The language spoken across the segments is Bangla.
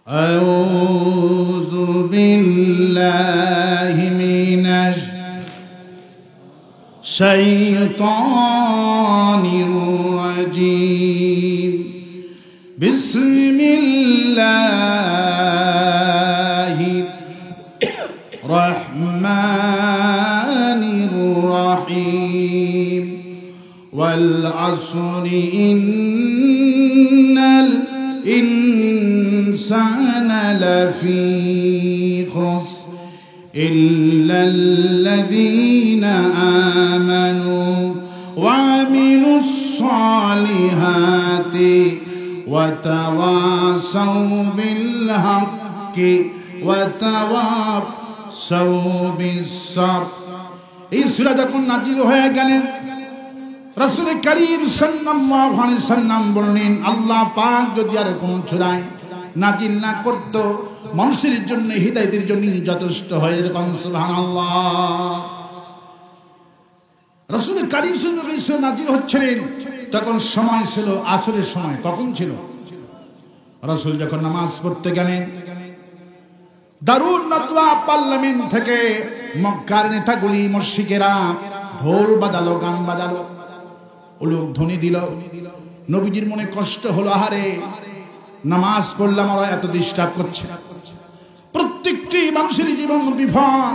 আউযু বিল্লাহি মিনাশ শাইতানির রাজীম। বিসমিল্লাহির রহমানির রহিম। ওয়াল আসরি ইন্নাল ইনসানা লাফি খুসর ইল্লাল্লাযীনা আমানু ওয়া আমিলুস সালিহাতি ওয়া তাওয়াসাউ বিল হাক্কি ওয়া তাওয়াসাউ বিস সাবর। এই সূরা যখন নাযিল হয়ে গেলেন, রাসূল করিম সাল্লাল্লাহু আলাইহি সাল্লাম বললেন, আল্লাহ পাক যদি আর কোন সূরায় নাযিল না করত, মানুষের জন্য হিদায়াতের জন্য যথেষ্ট হয়ে যেত। সুবহানাল্লাহ। রাসূল করিম সাল্লাল্লাহু আলাইহি ওয়াসাল্লাম নাযিল হচ্ছিলেন, তখন সময় ছিল আসরের সময়। কখন ছিল? রাসূল যখন নামাজ পড়তে গেলেন, দারুন নাদওয়া পার্লামেন্ট থেকে মক্কার নেতাগুলি মুশরিকেরা ঢোল বাজালো, গান বাজালো, উলুক ধ্বনি দিল। নবীজির মনে কষ্ট হলো, আহারে নামাজ পড়লাম, ওরা এত ডিস্টার্ব করছে। প্রত্যেকটি মানুষের জীবন বিফল,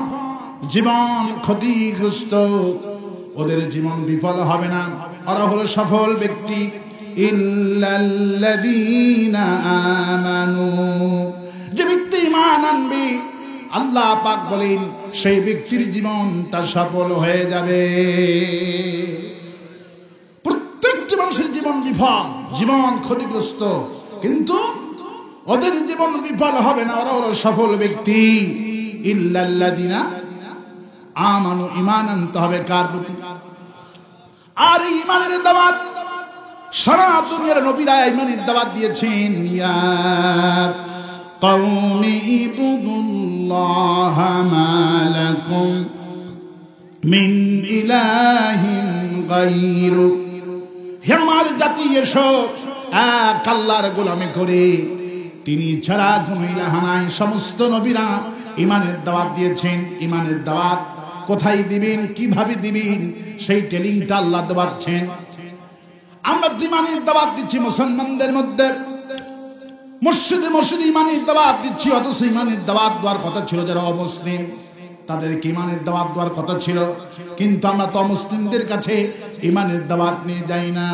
জীবন ক্ষতিগ্রস্ত, ওদের জীবন বিফল হবে না, ওরা হলো সফল ব্যক্তি। ইল্লাল্লাযীনা আমানু, যে ব্যক্তি ঈমান আনবে, আল্লাহ পাক বলেন সেই ব্যক্তির জীবনটা সফল হয়ে যাবে। প্রত্যেকটি মানুষের জীবন বিফল, জীবন ক্ষতিগ্রস্ত, কিন্তু ওদের জীবন বিফল হবে না, ওরা হলো সফল ব্যক্তি। ইল্লাল্লাযীনা আমানু, ঈমান আনতে হবে কার প্রতি? আর এই ঈমানের দাওয়াত সারা দুনিয়ার নবীরা ঈমানের দাওয়াত দিয়েছেন। ইয়া কওমি ইবুদুল্লাহ মা লাকুম মিন ইলাহিন গায়রু, হে আমার জাতি এসো এক আল্লাহর গোলামি করে, তিনি ছাড়া কোনো ইলাহ নাই। সমস্ত নবীরা ঈমানের দাওয়াত দিয়েছেন। ঈমানের দাওয়াত কোথায় দিবেন, কিভাবে দিবেন, সেই ট্রেনিংটা আল্লাহ দেওয়াচ্ছেন। আমরা ঈমানের দাওয়াত দিচ্ছি মুসলমানদের মধ্যে, মসজিদে মসজিদে ঈমানের দাওয়াত দিচ্ছি, অথচ ঈমানের দাওয়াত দেওয়ার কথা ছিল যারা অমুসলিম, তাদেরকে ঈমানের দাওয়াত দেওয়ার কথা ছিল, কিন্তু আমরা তো মুসলিমদের কাছে ঈমানের দাওয়াত নিয়ে যাই না।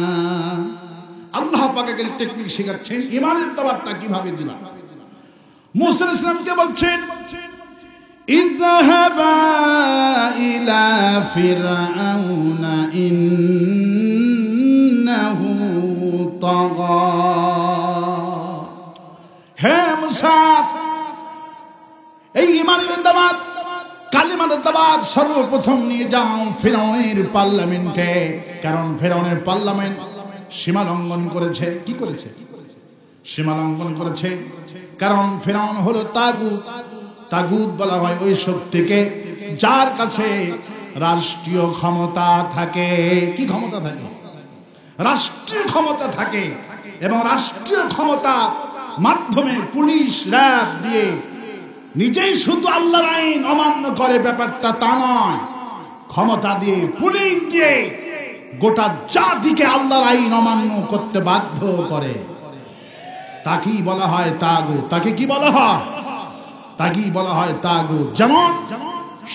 আল্লাহ পাক এর টেকনিক শেখাচ্ছেন, ঈমানের দাওয়াতটা কিভাবে দিবা। মুসা আলাইহিস সালামকে বলছেন, ইযহাবা ইলা ফিরআউনা ইন্নাহু তাগা। হে মুসা, এই ঈমানের দাওয়াত, কালিমার দাওয়াত সর্বপ্রথম নিয়ে যাও ফিরআউনের পার্লামেন্টে, কারণ ফিরআউনের পার্লামেন্ট সীমা লঙ্ঘন করেছে। কি করেছে? সীমা লঙ্ঘন করেছে, কারণ ফিরআউন হলো তাগুত। তাগুত বলা হয় ওই শক্তিকে যার কাছে রাষ্ট্রীয় ক্ষমতা থাকে। কি ক্ষমতা থাকে? রাষ্ট্রীয় ক্ষমতা থাকে, এবং রাষ্ট্রীয় ক্ষমতা মাধ্যমে পুলিশ র্যাব দিয়ে নিজেই শুধু আল্লাহর আইন অমান্য করে, ব্যাপারটা তা নয়। ক্ষমতা দিয়ে, পুলিশ দিয়ে গোটা জাতিকে আল্লাহর আইন অমান্য করতে বাধ্য করে। তাকেই বলা হয় তাগুত। তাকে কি বলা হয়? তাকেই বলা হয় তাগুত। যেমন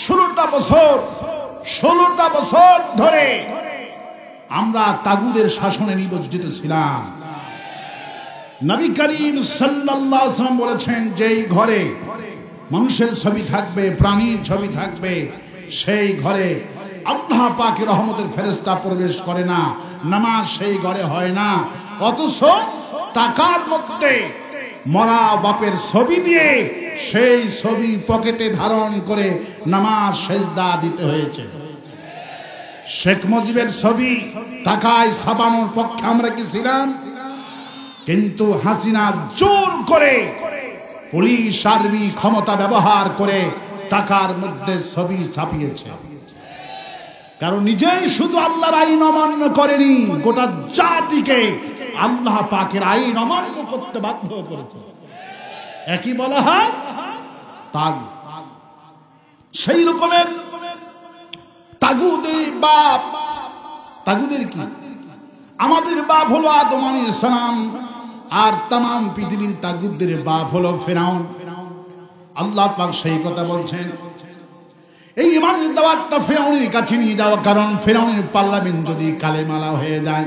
16টা বছর ধরে আমরা তাগুতের শাসনে নিবজ্জিত ছিলাম। নবী করিম সাল্লাল্লাহু আলাইহি ওয়াসাল্লাম বলেছেন, যেই ঘরে মানুষের ছবি থাকবে, প্রাণীর ছবি থাকবে, সেই ঘরে আল্লাহ পাকের রহমতের ফেরেশতা প্রবেশ করে না, নামাজ সেই ঘরে হয় না। অথচ টাকার মধ্যে মরা বাপের ছবি দিয়ে সেই ছবি পকেটে ধারণ করে নামাজ সেজদা দিতে হয়েছে। শেখ মুজিবের ছবি টাকায় ছাপানোর পক্ষে আমরা কি ছিলাম? কিন্তু হাসিনা জোর করে পুলিশ আর্মি ক্ষমতা ব্যবহার করে টাকার মধ্যে ছবি ছাপিয়েছে। কারণ নিজেই শুধু আল্লাহর আইন অমান্য করেনি, গোটা জাতিকে আল্লাহ পাকের আইন অমান্য করতে বাধ্য করেছে। একই বলা হয় তাগুত। সেই রকমের তাগুদের বাপ, তাগুদের কি? আমাদের বাপ হলো আদম আলাইহিস সালাম, আর তামাম পৃথিবীর তাগুদের বাপ হলো ফিরআউন। আল্লাহ পাক সেই কথা বলছেন, এই ইমানের দাওয়াতটা ফিরআউনের কাছে নিয়ে যাওয়া, কারণ ফিরআউনের পার্লামেন্ট যদি কালেমালা হয়ে যায়,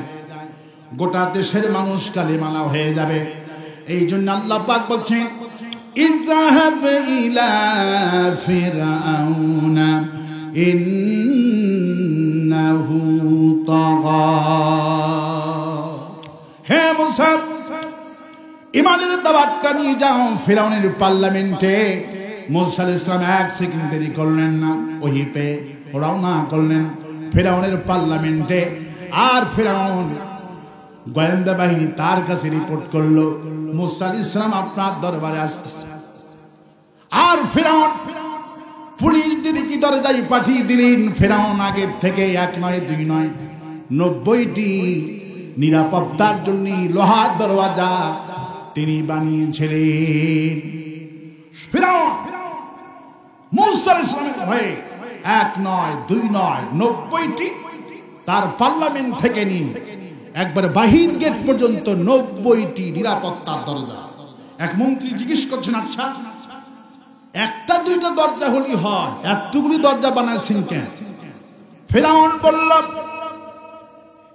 গোটা দেশের মানুষ কালেমালা হয়ে যাবে। এই জন্য আল্লাহ পাক বলছেন, ইযহাব ইলা ফিরআউনা ইন্নাহু তাগা। হে মুসা, ইমানের দাওয়াতটা নিয়ে যাও ফিরআউনের পার্লামেন্টে। মুসা আলাইহিস সালাম এক সেকেন্ড দেরি করলেন না, ওহী পেয়ে রওনা করলেন ফিরআউনের পার্লামেন্টে। আর ফিরআউন গোয়েন্দা বাহিনী তার কাছে রিপোর্ট করলো, মুসা আলাইহিস সালাম আপনার দরবারে আসতেছে। আর ফিরআউন পুলিশদের কি দরজায় পাঠিয়ে দিলেন। ফিরআউন আগের থেকে 1 নয় 2 নয় 90টি নিরাপত্তার জন্য লোহার দরওয়াজা তিনি বানিয়েছিলেন। ফিরআউন মুসা আলাইহিস সালামের ভয়ে 1 নয় 2 নয় 90টি তার পার্লামেন্ট থেকে নিয়ে একবার বাহির গেট পর্যন্ত 90টি নিরাপত্তার দরজা। এক মন্ত্রী জিজ্ঞেস করছেন, আচ্ছা একটা দুইটা দরজা হলি হয়, এতগুলি দরজা বানাইছেন কেন? ফিরআউন বলল,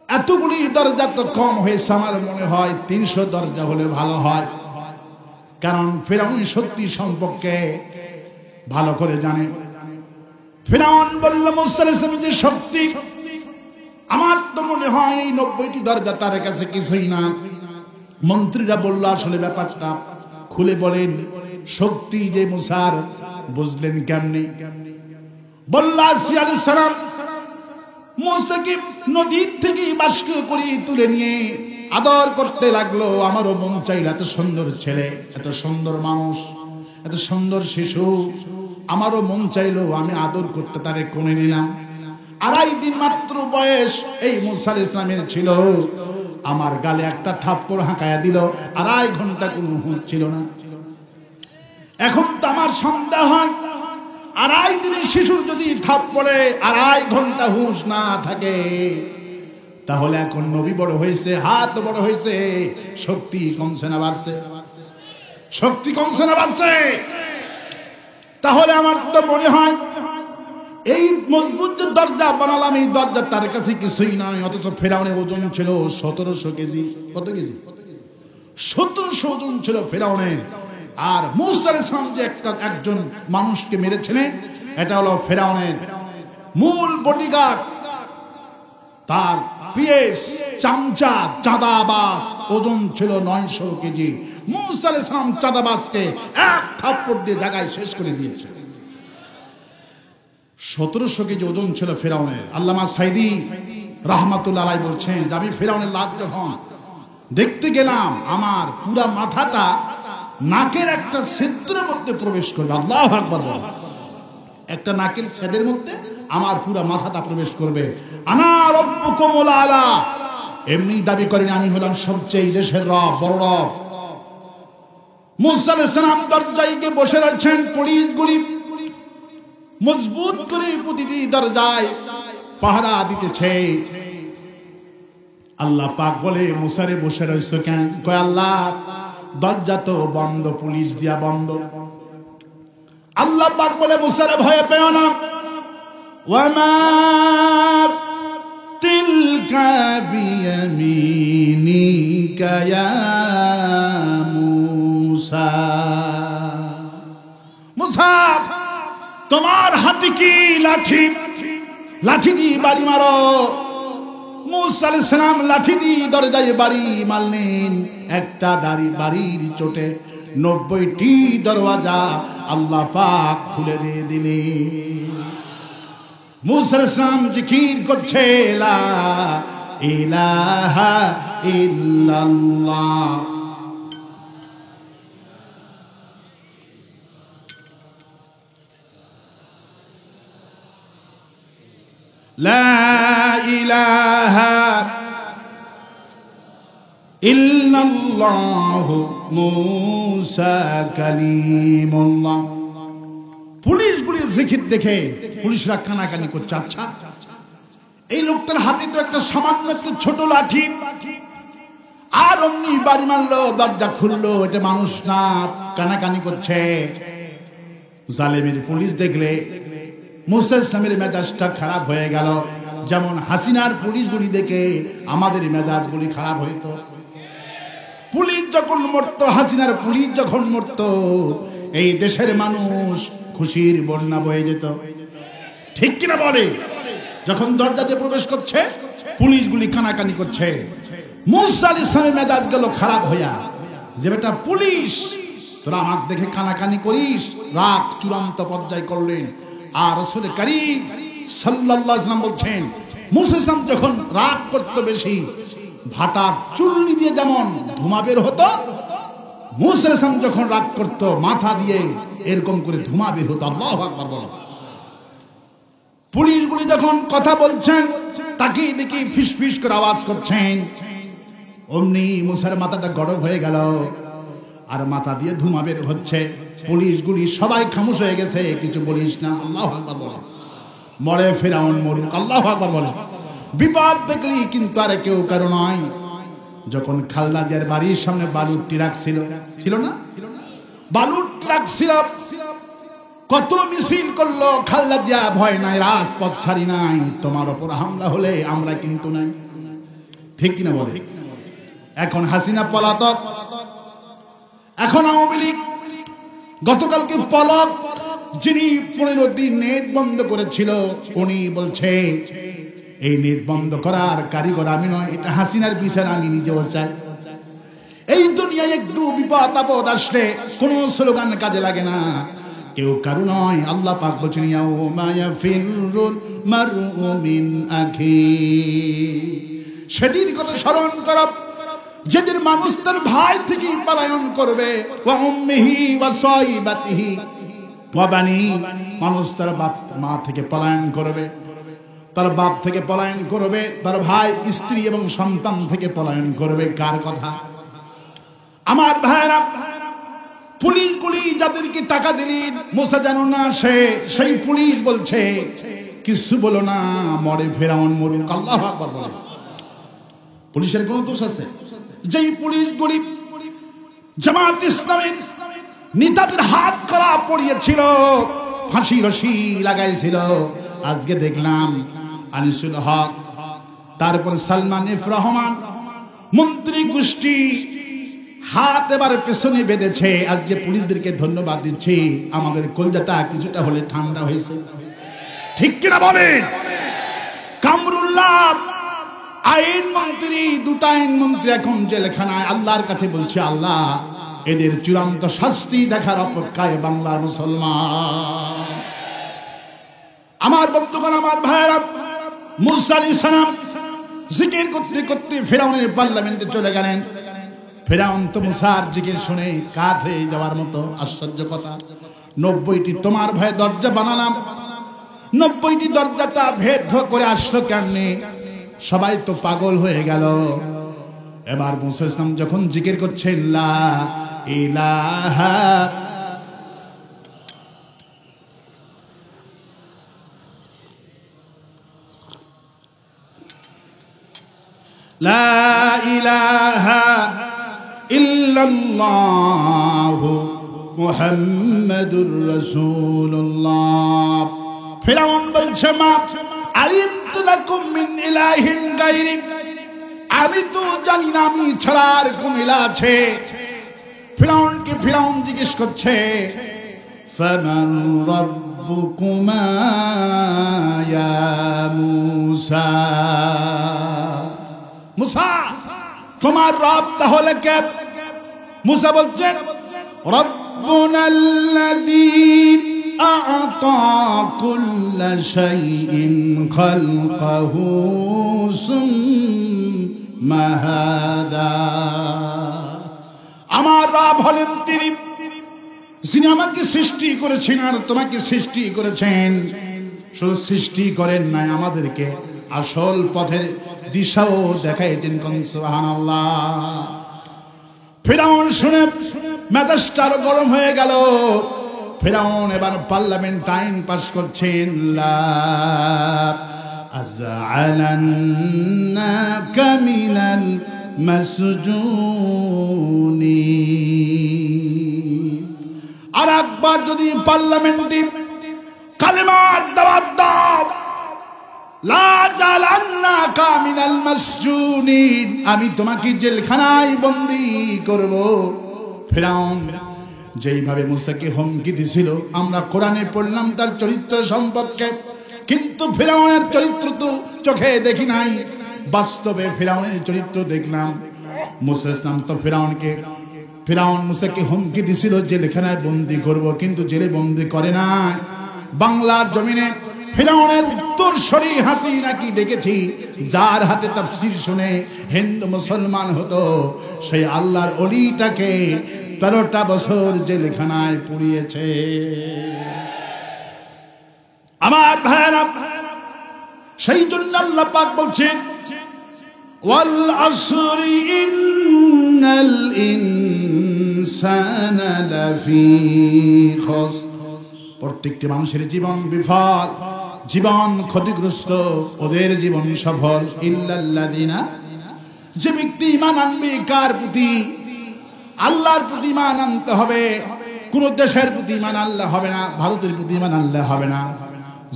এতগুলি দরজা তো কম হয়েছে, আমার মনে হয় 300 দরজা হলে ভালো হয়। কারণ ফিরআউন শক্তি সম্পর্কে ভালো করে জানে। ফিরআউন বলল, মুসা আলাইহিস সালামের যে শক্তি, আমার তো মনে হয় এই 90টি দরজা তার কাছে কিছুই না। মন্ত্রীরা বলল, আসলে ব্যাপারটা খুলে বলেন, শক্তি যে মুসার বুঝলেন কেমনে? বলল, আসিয়া আলাইহিস সালাম মুসাকে নদীর থেকে বাষ্প করে তুলে নিয়ে আদর করতে লাগলো। আমারও মন চাইল, এত সুন্দর ছেলে, এত সুন্দর মানুষ, এত সুন্দর শিশু, আমারও মন চাইলো আমি আদর করতে তারে কোণে নিলাম। 2.5 দিন মাত্র বয়স এই মুসা আলাইহিস সালামের ছিল। আমার গালে একটা থাপ্পড় হাঁকায়া দিল, 2.5 ঘন্টা কোনো হুঁশ ছিল না। এখন তো আমার সন্দেহ হয়, 2.5 দিনের শিশুর যদি থাপ্পড়ে 2.5 ঘন্টা হুঁশ না থাকে, তাহলে এখন নবী বড় হয়েছে, হাত বড় হয়েছে, শক্তি কমছে না বাড়ছে? শক্তি কমছে না বাড়ছে? তাহলে আমার তো মনে হয় এই মজবুত যে দরজা বানালাম, এই দরজা তার কাছে কিছুই নাই। অথচ ফিরআউনের ওজন ছিল 1700 কেজি। কত কেজি? 1700 ওজন ছিল ফিরআউনের। আর মুসা আলাইহিস সালাম যে একজন মানুষকে মেরেছিলেন, এটা হলো ফিরআউনের মূল বডিগার্ড, তার পিএস, চামচা, চাঁদাবাজ, ওজন ছিল 900 কেজি। মুসা আলাইহিস সালাম চাঁদাবাজকে এক থাপ্পড় দিয়ে জায়গায় শেষ করে দিয়েছে। 1700 কেজি ওজন ছিল ফিরআউনের। আল্লামা সাইদি রাহমাতুল্লাহ আলাইহি বলছেন যে আমি ফিরআউনের লাশ যখন দেখতে গেলাম, আমার পুরা মাথাটা নাকের একটা ছিদ্রের মধ্যে প্রবেশ করবে। আল্লাহু আকবার বল। একটা নাকের ছেদের মধ্যে আমার পুরা মাথাটা প্রবেশ করবে। আনা রব্বুকুমুল আলা, এমনি দাবি করেন আমি হলাম সবচেয়ে দেশের রব, বড় রব। মুসা আলাইহিস সালাম দরজায় গিয়ে বসে রয়েছেন, পুলিশগুলি মজবুত করে প্রতিটি দরজায় পাহারা দিতেছে। আল্লাহ পাক বলে, মুসারে বসে রয়েছে কেন? কয় আল্লাহ দরজা তো বন্ধ, পুলিশ দিয়া বন্ধ। আল্লাহ পাক বলে, মুসারে ভয় পেও না। ওয়ামা তিলকা বিয়ামিনিকা ইয়া মুসা। মুসা তোমার হাতে কি লাঠি? লাঠি দিয়ে বাড়ি মারো। মুসা আলাইহিস সালাম লাঠি দিয়ে দরজায় বাড়ি মারলেন। একটা বাড়ির চোটে 90টি দরওয়াজা আল্লাহ পাক খুলে দিয়ে দিলেন। মুসা আলাইহিস সালাম জিকির করছে, লা ইলাহা ইল্লাল্লাহ। লা ইলাহা ইল্লাল্লাহ মুসা কালিমুল্লাহ। পুলিশগুলি জিকির দেখে পুলিশরা কানাকানি করছে। আচ্ছা, এই লোকটার হাতে তো একটা সামান্য একটা ছোট লাঠি, আর অমনি বাড়ি মারলো, দরজা খুললো, এটা মানুষ না, কানাকানি করছে। জালেমের পুলিশ দেখলে মুসা ইসলামের মেজাজটা খারাপ হয়ে গেল। যেমন হাসিনার পুলিশগুলি দেখে আমাদের মেজাজগুলি খারাপ হইতো। পুলিশ যখন মরতো, হাসিনার পুলিশ যখন মরতো, এই দেশের মানুষ খুশির বন্যা বয়ে যেত। ঠিক কিনা বলে? যখন দরজাতে প্রবেশ করছে, পুলিশগুলি কানাকানি করছে। মুসা আলাইহিস সালামের মেজাজ গেল খারাপ হইয়া, যে বেটা পুলিশ, তোরা আমাকে দেখে কানাকানি করিস। রাগ চূড়ান্ত পর্যায়ে করলেন। আর রাসূল কারীম সাল্লাল্লাহু আলাইহি ওয়াসাল্লাম বলছেন, মুসা ইসলাম যখন রাগ করত বেশি, ভাটার চুল্লি দিয়ে যেমন ধোঁয়া বের হতো, মুসা ইসলাম যখন রাগ করত মাথা দিয়ে এরকম করে ধোঁয়া বের হতো। আল্লাহু আকবার বলো। পুলিশগুলি যখন কথা বলছেন, তাকে দেখে ফিসফিস করে আওয়াজ করছেন, অমনি মুসার মাথাটা গরম হয়ে গেল, আর মাথা দিয়ে ধোঁয়া বের হচ্ছে। পুলিশগুলি সবাই খামোশ হয়ে গেছে, কিছু বলিস না। আল্লাহু আকবার বলো। মরে ফেরাউন মরুক। আল্লাহু আকবার বলো। বিপদ দেখলি কিন্তু আর কেউ কারো নয়। যখন খালদা জিয়ার বাড়ির সামনে বালুর ট্রাক ছিল না, বালুর ট্রাক ছিল, কত মিছিল করলো, খালদা জিয়া ভয় নাই, রাজপথ ছাড়ি নাই, তোমার ওপর হামলা হলে আমরা কিন্তু নাই। ঠিক কিনা বলে? এখন হাসিনা পলাতক, এখন আওয়ামী লীগ। গতকালকে পলক, যিনি 15 দিন নেট বন্ধ করেছিল, উনি বলছে এই নেট বন্ধ করার কারিগর আমি নয়, এটা হাসিনার বিচার আমি নিজেও চাই। এই দুনিয়ায় একটু বিপদ আপদ আসলে কোন স্লোগান কাজে লাগে না, কেউ কারু নয়। আল্লাহ পাক বলেছেন, ইয়াউমা ইয়াফিরুল মারউ মিন আখি। সেদিন কথা স্মরণ করো, যেদিন মানুষ তার ভাই থেকে পলায়ন করবে। ওয়া উম্মিহি ওয়া সাইবাতিহি ওয়া বানি, মানুষ তার বাপ মা থেকে পলায়ন করবে, তার বাপ থেকে পলায়ন করবে, তার ভাই স্ত্রী এবং সন্তান থেকে পলায়ন করবে। কার কথা? আমার ভাইরা, পুলিশগুলি যাদেরকে টাকা দিলেন মুসা যেন না আসে, সেই পুলিশ বলছে কিছু বলো না, মরে ফেরাউন মরুক। আল্লাহু আকবার বলে। পুলিশের কোন দোষ আছে? যেই পুলিশগুলি জামাত ইসলামের নেতাদের হাত করা পড়িয়েছিল, ফাঁসি রশি লাগাইছিল, আজকে দেখলাম আনিসুল হক, তারপর সালমান এফ রহমান, মন্ত্রী গোষ্ঠী হাত এবার পেছনে বেঁধেছে। আজকে পুলিশদেরকে ধন্যবাদ দিচ্ছি, আমাদের কলজাটা কিছুটা হলে ঠান্ডা হয়েছে। ঠিক কিনা বলেন? কামরুল্লাহ আইন মন্ত্রী, 2টা আইন মন্ত্রী এখন জেলখানায়। আল্লাহর কাছে বলছে, আল্লাহ এদের চূড়ান্ত শাস্তি দেখার অপেক্ষায় বাংলার মুসলমান। আমার বন্ধুগণ, আমার ভাইরা, মুসা আলাইহিস সালাম জিকির করতে করতে ফিরাউনের পার্লামেন্টে চলে গেলেন। ফিরাউন তো মুসার জিকির শুনে কাঠ হয়ে যাওয়ার মতো। আশ্চর্য কথা, 90টি তোমার ভয়ে দরজা বানালাম, 90টি দরজাটা ভেদ করে আসলো কেমনে? সবাই তো পাগল হয়ে গেল। এবার মুসা ইসলাম যখন জিকির করছেন, লা ইলাহা লা ইলাহা ইল্লাল্লাহু মুহাম্মাদুর রাসূলুল্লাহ। ফিরাউন বলছে, মা আলিমতু লাকুম মিন ইলাহিন গায়রি, আমি তো জানি না আমি ছাড়া আর কোন ইলাহ আছে। ফিরাউনকে ফিরাউন জিজ্ঞেস করছে, ফামান রাব্বুকুমা ইয়া মুসা। মুসা, তোমার রব তাহলে কে? মুসা বলছেন, রব্বুনাল্লাযী আ'তা কুল্লা শাইইন খালকাহু সুম্মা হাদা। আমার রব হলেন তিনি, যিনি আমাকে সৃষ্টি করেছেন আর তোমাকে সৃষ্টি করেছেন। শুধু সৃষ্টি করেন নাই, আমাদেরকে আসল পথের দিশাও দেখাইছেন। কোন সুবহানাল্লাহ। ফিরাউন শুনে মেজাজটা আরো গরম হয়ে গেল। ফিরাউন এবার পার্লামেন্ট আইন পাস করছেন, লা আজআলান্নাকা মিনাল মাসজুনিন। আর একবার যদি পার্লামেন্টে কালেমার দাওয়াত দাও, লা আজআলান্নাকা মিনাল মাসজুনিন, আমি তোমাকে জেলখানায় বন্দী করব। ফিরাউন যেইভাবে মুসাকে হুমকি দিছিল, আমরা কোরআনে পড়লাম তার চরিত্র সম্পর্কে, কিন্তু ফিরাউনের চরিত্র তো চোখে দেখি নাই, বাস্তবে ফিরাউনের চরিত্র দেখলাম। মুসা ইসলাম তো ফিরাউন মুসাকে হুমকি দিছিল জেলখানায় বন্দী করব, কিন্তু জেলে বন্দী করে না। বাংলার জমিনে ফিরাউনের উত্তরসূরি হাসিনা কি দেখেছি, যার হাতে তাফসীর শুনে হিন্দু মুসলমান হতো, সেই আল্লাহর ওলিটাকে 13টা বছর জেলখানায় পুড়িয়েছে। আমার ভাইরা, সেই জন্য আল্লাহ পাক বলছেন, ওয়াল আসরি ইন্নাল ইনসানা লাফি খুসর। প্রত্যেকটি মানুষের জীবন বিফল, জীবন ক্ষতিগ্রস্ত, ওদের জীবন সফল ইল্লাল্লাযিনা, যে ব্যক্তি ঈমান আনবে। কার প্রতি? আল্লাহর প্রতি ঈমান আনতে হবে। কোন দেশের প্রতি ঈমান আনলে হবে না, ভারতের প্রতি ঈমান আনলে হবে না,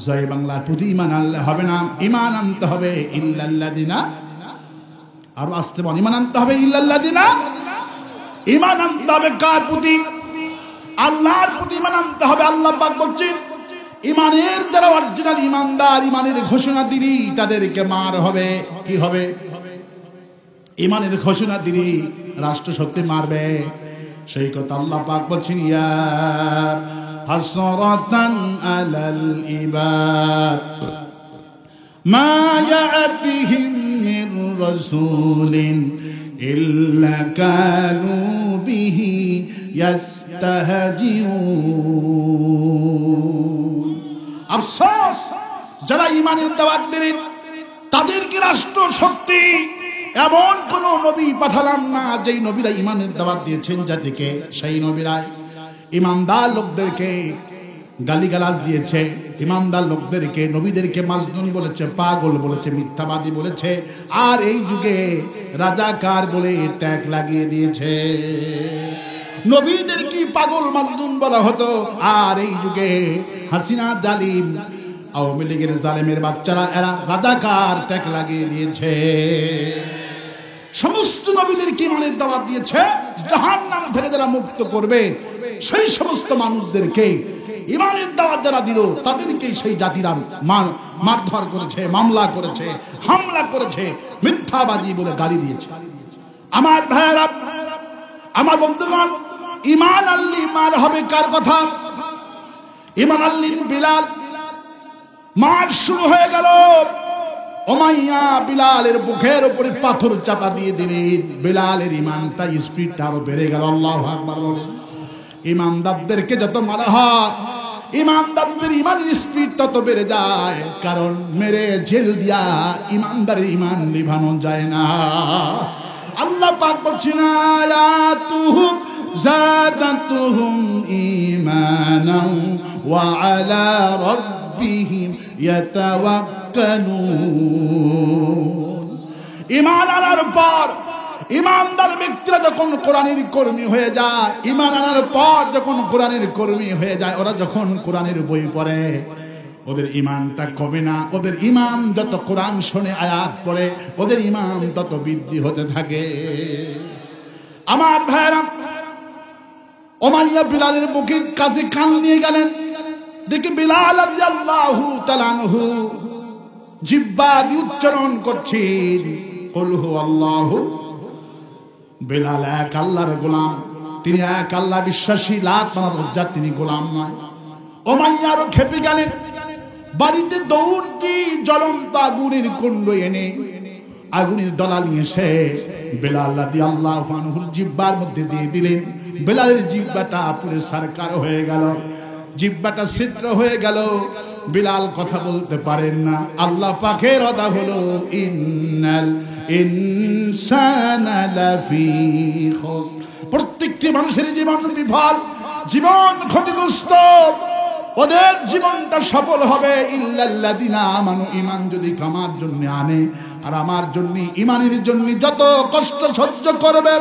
জয় বাংলার প্রতি ঈমান আনলে হবে না। ঈমান আনতে হবে ইল্লাল্লাযিনা, আর আসতে বল, ঈমান আনতে হবে ইল্লাল্লাযিনা। ঈমান আনতে হবে কার প্রতি? আল্লাহর প্রতি ঈমান আনতে হবে। আল্লাহ পাক বলছেন, ঈমানের যারা অরিজিনাল ঈমানদার, ঈমানের ঘোষণা দিলি তাদেরকে মার হবে। কি হবে? ঈমানের ঘোষণা দিলি রাষ্ট্র শক্তি মারবে। সেই কথা আল্লাহ পাক বলছেন, ইয়া হাসরাতান আলাল ইবাদ মা ইয়াতিহিম মির রাসূলিন ইল্লা কানু বিহি ইয়াস্তাহজিউন। আফসোস, যারা ঈমানের দাওয়াত দিলেন তাদেরকে রাষ্ট্র শক্তি এমন কোন নবী পাঠালাম না যেই নবীরা ঈমানের দাওয়াত দিয়েছেন জাতিকে, সেই নবীরা ঈমানদার লোকদেরকে গালিগালাজ দিয়েছে, ঈমানদার লোকদেরকে, নবীদেরকে মাজনুন বলেছে, পাগল বলেছে, মিথ্যাবাদী বলেছে, আর এই যুগে রাজাকার বলে ট্যাগ লাগিয়ে দিয়েছে। নবীদের কি পাগল মাজনুন বলা হতো, আর এই যুগে হাসিনা জালিম, আওয়ামী লীগের জালেমের বাচ্চারা এরা রাজাকার ট্যাগ লাগিয়ে দিয়েছে। সমস্ত নবীদেরকে ঈমানের দাওয়াত দিয়েছে, জাহান্নাম থেকে যারা মুক্ত করবে সেই সমস্ত মানুষদেরকে ঈমানের দাওয়াত যারা দিল তাদেরকে সেই জাতিরা মারধর করেছে, মামলা করেছে, হামলা করেছে, মিথ্যাবাদী বলে গালি দিয়েছে। আমার ভাইরা, আমার বন্ধুগণ, ঈমান আনলি মার হবে কার কথা? ঈমান আনলি বিলাল, মার শুরু হয়ে গেল। উমাইয়া বিলালের বুকের উপরে পাথর চাপা দিয়ে দিলেন। বিলালের ঈমানটা স্পিডটা আরো বেড়ে গেল। আল্লাহু আকবার বলেন। ঈমানদারদেরকে যত মারা হয়, ঈমানদারদের ঈমানের স্পিড তত বেড়ে যায়, কারণ মেরে জেল দিয়া ঈমানদারের ঈমান নিভানো যায় না। আল্লাহ পাক বলছেন, আয়াতুহুম যাদাতুহুম ঈমানাও ওয়া আলা রাব্বিহিম ইয়াতাওয়াক্কালুন। ঈমান আনার পর ঈমানদার ব্যক্তিরা যখন কোরআনের কর্মী হয়ে যায়, ঈমান আনার পর যখন কোরআনের কর্মী হয়ে যায়, ওরা যখন কোরআনের বই পড়ে, ওদের ঈমানটা কমে না। ওদের ঈমান যত কোরআন শুনে, আয়াত পড়ে, ওদের ঈমান তত বৃদ্ধি হতে থাকে। আমার ভাইরা, উমাইয়া বিলালের বুকের কাছে কান নিয়ে গেলেন। দেখে বিলাল রাদিয়াল্লাহু তাআলা আনহু জিহ্বা দিয়ে উচ্চারণ করছেন, কুল হুয়াল্লাহু। বিলাল এক আল্লাহর গোলাম, তিনি এক আল্লাহ বিশ্বাসী, লাত মানার উজ্জাত তিনি গোলাম নয়। উমাইয়া আরো খেপে গেলেন, বাড়িতে দৌড় দিয়ে জ্বলন্ত আগুনের কুণ্ড এনে আগুনের দলা নিয়ে এসে বিলাল রাদিয়াল্লাহু আনহুর জিহ্বার মধ্যে দিয়ে দিলেন। বিলালের জিহ্বাটা পুরো সরকার হয়ে গেল, জিহ্বাটা ছিদ্র হয়ে গেল। বিলাল কথা বলতে পারেন না। আল্লাহ পাকের ওয়াদা হলো, ইন্নাল ইনসানা লাফি খুসর প্রত্যেকটি মানুষের জীবন বিফল, জীবন ক্ষতিগ্রস্ত। ওদের জীবনটা সফল হবে ইল্লাল্লাযিনা আমানু, ঈমান যদি আমার জন্য আনে আর আমার জন্য ঈমানের জন্য যত কষ্ট সহ্য করবে,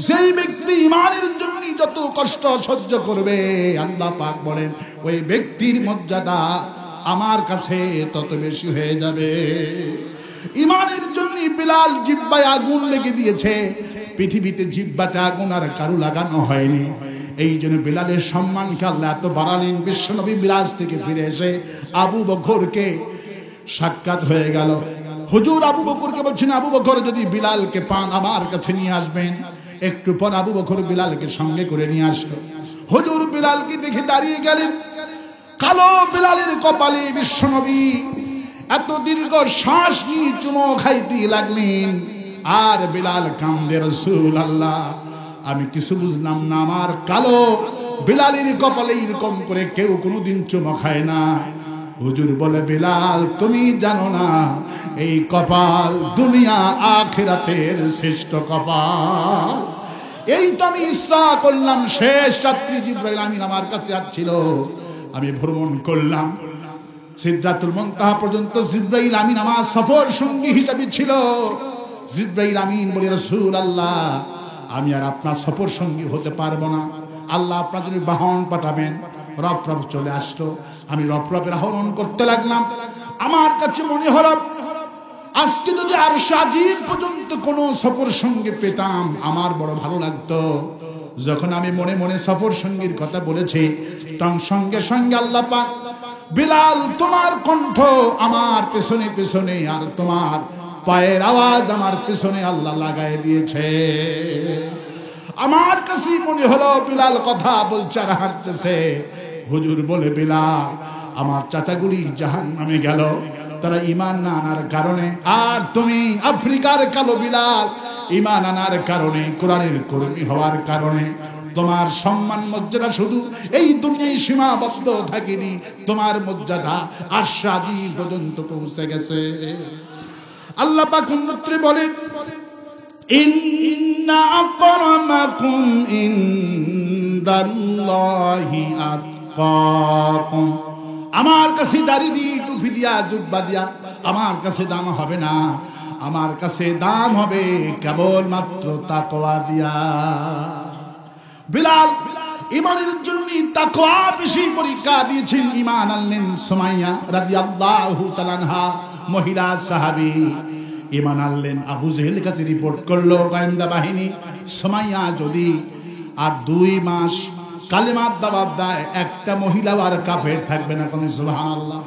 যেই ব্যক্তি ঈমানের জন্য যত কষ্ট সহ্য করবে, আল্লাহ পাক বলেন ওই ব্যক্তির মর্যাদা আমার কাছে তত বেশি হয়ে যাবে। ঈমানের জন্য বিলাল জিহ্বায় আগুন লেগে দিয়েছে, পৃথিবীতে জিহ্বাতে আগুন আর কারো লাগানো হয়নি। এই জন্য বিলালের সম্মানকে আল্লাহ এত বাড়ালেন। বিশ্বনবী মিরাজ থেকে ফিরে এসে আবু বকরকে সাক্ষাৎ হয়ে গেল। হুজুর আবু বকরকে বলছেন, আবু বকর যদি বিলালকে পান আমার কাছে নিয়ে আসবেন। একটু পর আবু বকর বিলালকে সঙ্গে করে নিয়ে আসলো। হুজুর বিলালকে দেখে দাঁড়িয়ে গেলেন। কালো বিলালের কপালে বিশ্বনবী এত দীর্ঘ শ্বাস নিয়ে চুমো খাইতে লাগলেন। আর বিলাল কান্দে, রাসূলুল্লাহ আমি কিছু বুঝলাম না, আমার কালো বিলালের কপালে এরকম করে কেউ কোনোদিন চুমো খায় না। হুজুর বলে, বিলাল তুমি জানো না এই কপাল দুনিয়া আখিরাতের শ্রেষ্ঠ কপাল। এই তো আমি ইসরা করলাম, শেষ রাত্রি জিবরাইল আমিন আমার কাছে আসছিল, আমি ভ্রমণ করলাম সিদরাতুল মুনতাহা পর্যন্ত। জিবরাইল আমিন আমার সফর সঙ্গী হিসেবে ছিল। জিবরাইল আমিন বলে, রাসূলুল্লাহ আমি আর আপনার সফর সঙ্গী হতে পারবো না, আল্লাহ আপনার জন্য বাহন পাঠাবেন। রব চলে আসলো। আমি রবের আহরণ করতে লাগলাম। আমার কাছে মনে হলো আজকে যদি আর সাজিদ পর্যন্ত কোনো সফর সঙ্গে পেতাম আমার বড় ভালো লাগতো। যখন আমি মনে মনে সফর সঙ্গীর কথা বলেছি, তখন সঙ্গে সঙ্গে আল্লাহ পাক বিলাল তোমার কণ্ঠ আমার পেছনে পেছনে আর তোমার পায়ের আওয়াজ আমার পেছনে আল্লাহ লাগাই দিয়েছে। আমার কাছে মনে হলো বিলাল কথা বলছে আর হাঁটতেছে। হুজুর বলে, বিলাল আমার চাচাগুলি জাহান্নামে গেল তারা ঈমান না আনার কারণে, আর তুমি আফ্রিকার কালো বিলাল ঈমান আনার কারণে, কোরআনের কর্মী হওয়ার কারণে তোমার সম্মান মর্যাদা শুধু এই দুনিয়ায় সীমাবদ্ধ থাকেনি, তোমার মর্যাদা আরশাদি পর্যন্ত পৌঁছে গেছে। আল্লাহ পাক উন্নত্রে বলেন, ইন্না আকরামাকুম ইনদাল্লাহি আতকাকুম। আমার কাছে দাড়ি দিয়ে টুপি দিয়া জুব্বা দিয়া আমার কাছে দাম হবে না, আমার কাছে দাম হবে কেবলমাত্র তাকওয়া দিয়া। বিলাল ঈমানের জন্য তাকওয়া বেশি পরীক্ষা দিয়েছেন। ঈমান আনলেন সুমাইয়া রাদিয়াল্লাহু তাআলা আনহা, মহিলা সাহাবী। ঈমান আনলেন, আবু জেহেল কাছে রিপোর্ট করলো গোয়েন্দা বাহিনী, সুমাইয়া যদি আর 2 মাস কালেমার দাওয়াত দেয় একটা মহিলা আর কাফের থাকবে না। কোন সুবহানাল্লাহ।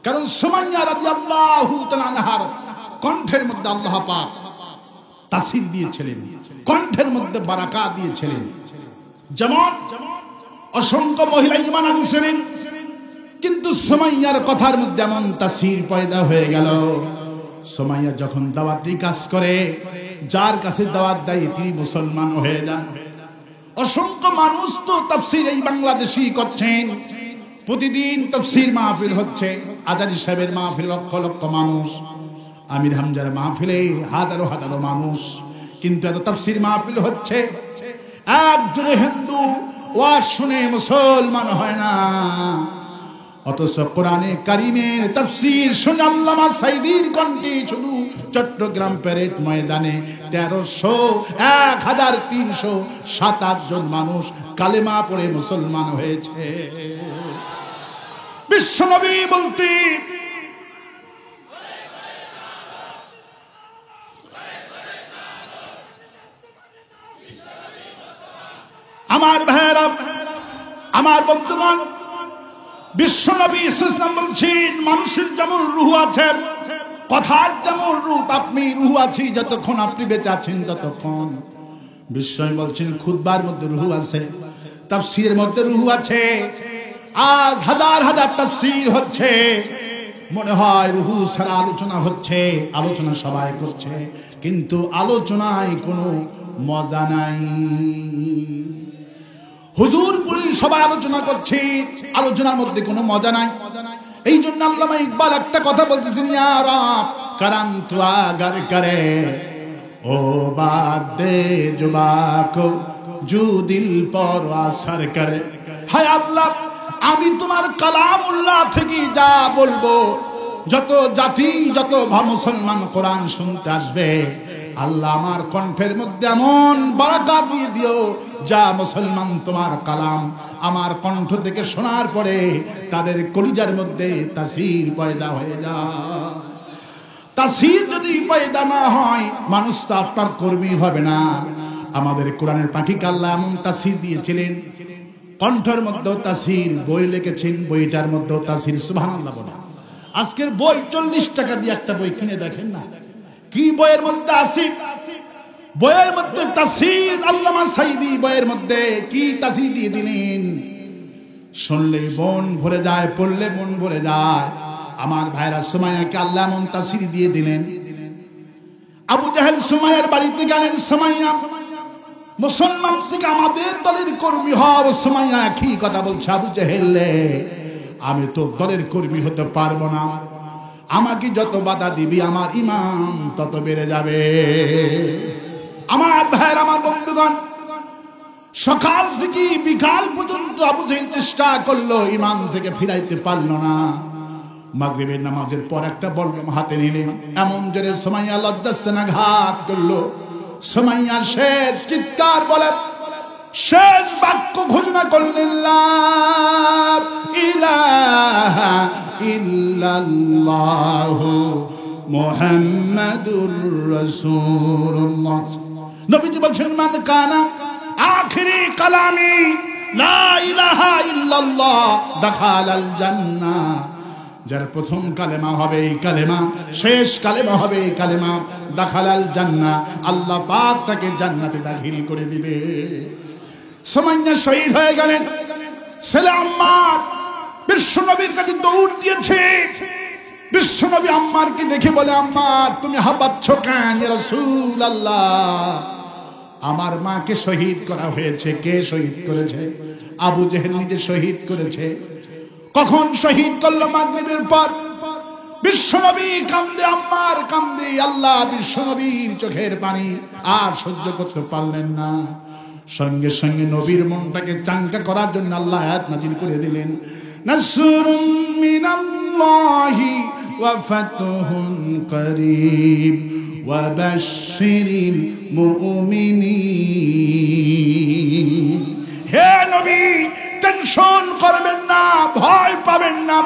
কারণ সুমাইয়া রাদিয়াল্লাহু তাআলা আনহার কণ্ঠের মধ্যে আল্লাহ পাক তাসির দিয়েছিলেন, কণ্ঠের মধ্যে বারাকা দিয়েছিলেন। যেমন অসংখ্য মহিলা ঈমান আনছিলেন, কিন্তু সুমাইয়ার কথার মধ্যে এমন তাসির পয়দা হয়ে গেল। সুমাইয়া যখন দাওয়াতি কাজ করে, যার কাছে দাওয়াত দেয় তিনি মুসলমান হয়ে যান। অসংখ্য মানুষ তো তাফসীর এই বাংলাদেশী করছেন, প্রতিদিন তাফসীর মাহফিল হচ্ছে। আজারি সাহেবের মাহফিল লক্ষ লক্ষ মানুষ, আমির হামজার মাহফিলে হাজারো হাজারো মানুষ, কিন্তু এত তাফসীর মাহফিল হচ্ছে, একজন হিন্দু ওয়াজ শুনে মুসলমান হয় না। অথচ কোরআনে কারিমের তাফসীর শুনে আল্লামা সাইদীর কণ্ঠে শুধু চট্টগ্রাম প্যারেড ময়দানে 1300 জন মানুষ কালেমা পড়ে মুসলমান হয়েছে। বিশ্বনবী বলতে আমার ভাইরা, আমার বন্ধুগণ, বিশ্বনবী ইসলাম বলছেন মানুষের যেমন রূহ আছে, কথার যেমন রূহ, আপনি রূহ আছে যতক্ষণ আপনি বেঁচে আছেন ততক্ষণ। বিশ্বনবী বলছেন খুতবার মধ্যে রূহ আছে, তাফসীরের মধ্যে রূহ আছে। আজ হাজার হাজার তাফসীর হচ্ছে, মনে হয় রূহ ছাড়া আলোচনা হচ্ছে, আলোচনা সবাই করছে, কিন্তু আলোচনায় কোনো মজা নাই। হুজুর পুরি সবাই আলোচনা করছে, আলোচনার মধ্যে কোনো মজা নাই। এই জন্য আল্লামা ইকবাল একটা কথা বলতেছেন, ইয়া রব কারাম তু আগার করে ओ बात दे जुबा को जो दिल पर असर करे। हाय আল্লাহ, আমি তোমার কালামুল্লাহ থেকে যা বলবো, যত জাতি যত মুসলমান কোরআন শুনতে আসবে, আল্লাহ আমার কণ্ঠের মধ্যে এমন বারাকাত দিয়ে দিও, যা মুসলমান তোমার কালাম আমার কণ্ঠ থেকে শোনার পরে তাদের কলিজার মধ্যে তাসির পয়দা হয়ে যায়। তাসির যদি পয়দা না হয়, মানুষ তো আপনার কর্মী হবে না। আমাদের কোরআনের পাখিকে আল্লাহ এমন তাসির দিয়েছিলেন, কণ্ঠের মধ্যেও তাসির, বই লিখেছেন বইটার মধ্যেও তাসির। সুবহানাল্লাহ বলে। আজকের বই 40 টাকা দিয়ে একটা বই কিনে দেখেন না, কি বইয়ের মধ্যে আছে? বইয়ের মধ্যে তাসির। আল্লামা সাইদি বইয়ের মধ্যে কি তাসির দিয়ে দিলেন, শুনলে মন ভরে যায়, পড়লে মন ভরে যায়। আমার ভাইরা, সুমাইয়াকে আল্লাহ এমন তাসির দিয়ে দিলেন। আবু জাহেল সুমাইয়ার বাড়িতে গেলেন। সুমাইয়া মুসলমান থেকে আমাদের দলের কর্মী হওয়ার, সুমাইয়া একই কথা বলছে, আবু জাহেল আমি তো দলের কর্মী হতে পারবো না, আমাকে যত বাধা দিবি আমার ইমান তত বেড়ে যাবে। আমার ভাইয়ের, আমার বন্ধুগণ, সকাল থেকে বিকাল পর্যন্ত আবু জাহেল চেষ্টা করলো, ইমান থেকে ফিরাইতে পারলো না। মাগরিবের নামাজের পর একটা বলগম হাতে নিলেন, এমন জোরে সুমাইয়া লজ্জাস্থানাঘাত করলো। সুমাইয়া শেষ চিৎকার বলে শেষ বাক্য ঘোষণা করলেন, লা ইলাহা ইল্লাল্লাহু মুহাম্মাদুর রাসূলুল্লাহ। নবীজি বলেন, মান কানা আখিরি কালামি লা ইলাহা ইল্লাল্লাহ দাখালাল জান্নাহ। যার প্রথম কালেমা হবে এই কালেমা, শেষ কালেমা হবে এই কালেমা, দাখালাল জান্নাহ, আল্লাহ পাক তাকে জান্নাতে দাখিল করে দিবে। সুমাইয়া শহীদ হয়ে গেলেন। ছেলে আম্মার বিশ্বনবীর কাছে দৌড় দিয়েছে। বিশ্বনবী আম্মারকে দেখে বলে, আম্মার তুমি হাঁপাচ্ছ কেন? ইয়া রাসূলুল্লাহ, আমার মাকে শহীদ করা হয়েছে। কে শহীদ করেছে? আবু জেহেল নিজে শহীদ করেছে। কখন শহীদ করলো? মাগরিবের পর। বিশ্বনবী কান্দে, আম্মার কান্দে। আল্লাহ বিশ্বনবীর চোখের পানি আর সহ্য করতে পারলেন না। সঙ্গে সঙ্গে নবীর মনটাকে চাঙ্গা করার জন্য আল্লাহ আয়াত নাযিল করে দিলেন, নাসরুম মিনাল্লাহি ওয়া ফাতহুন করিব ওয়া বাশশিরিল মুমিনিন। হে নবী, টেনশন করবেন না, ভয় পাবেন না।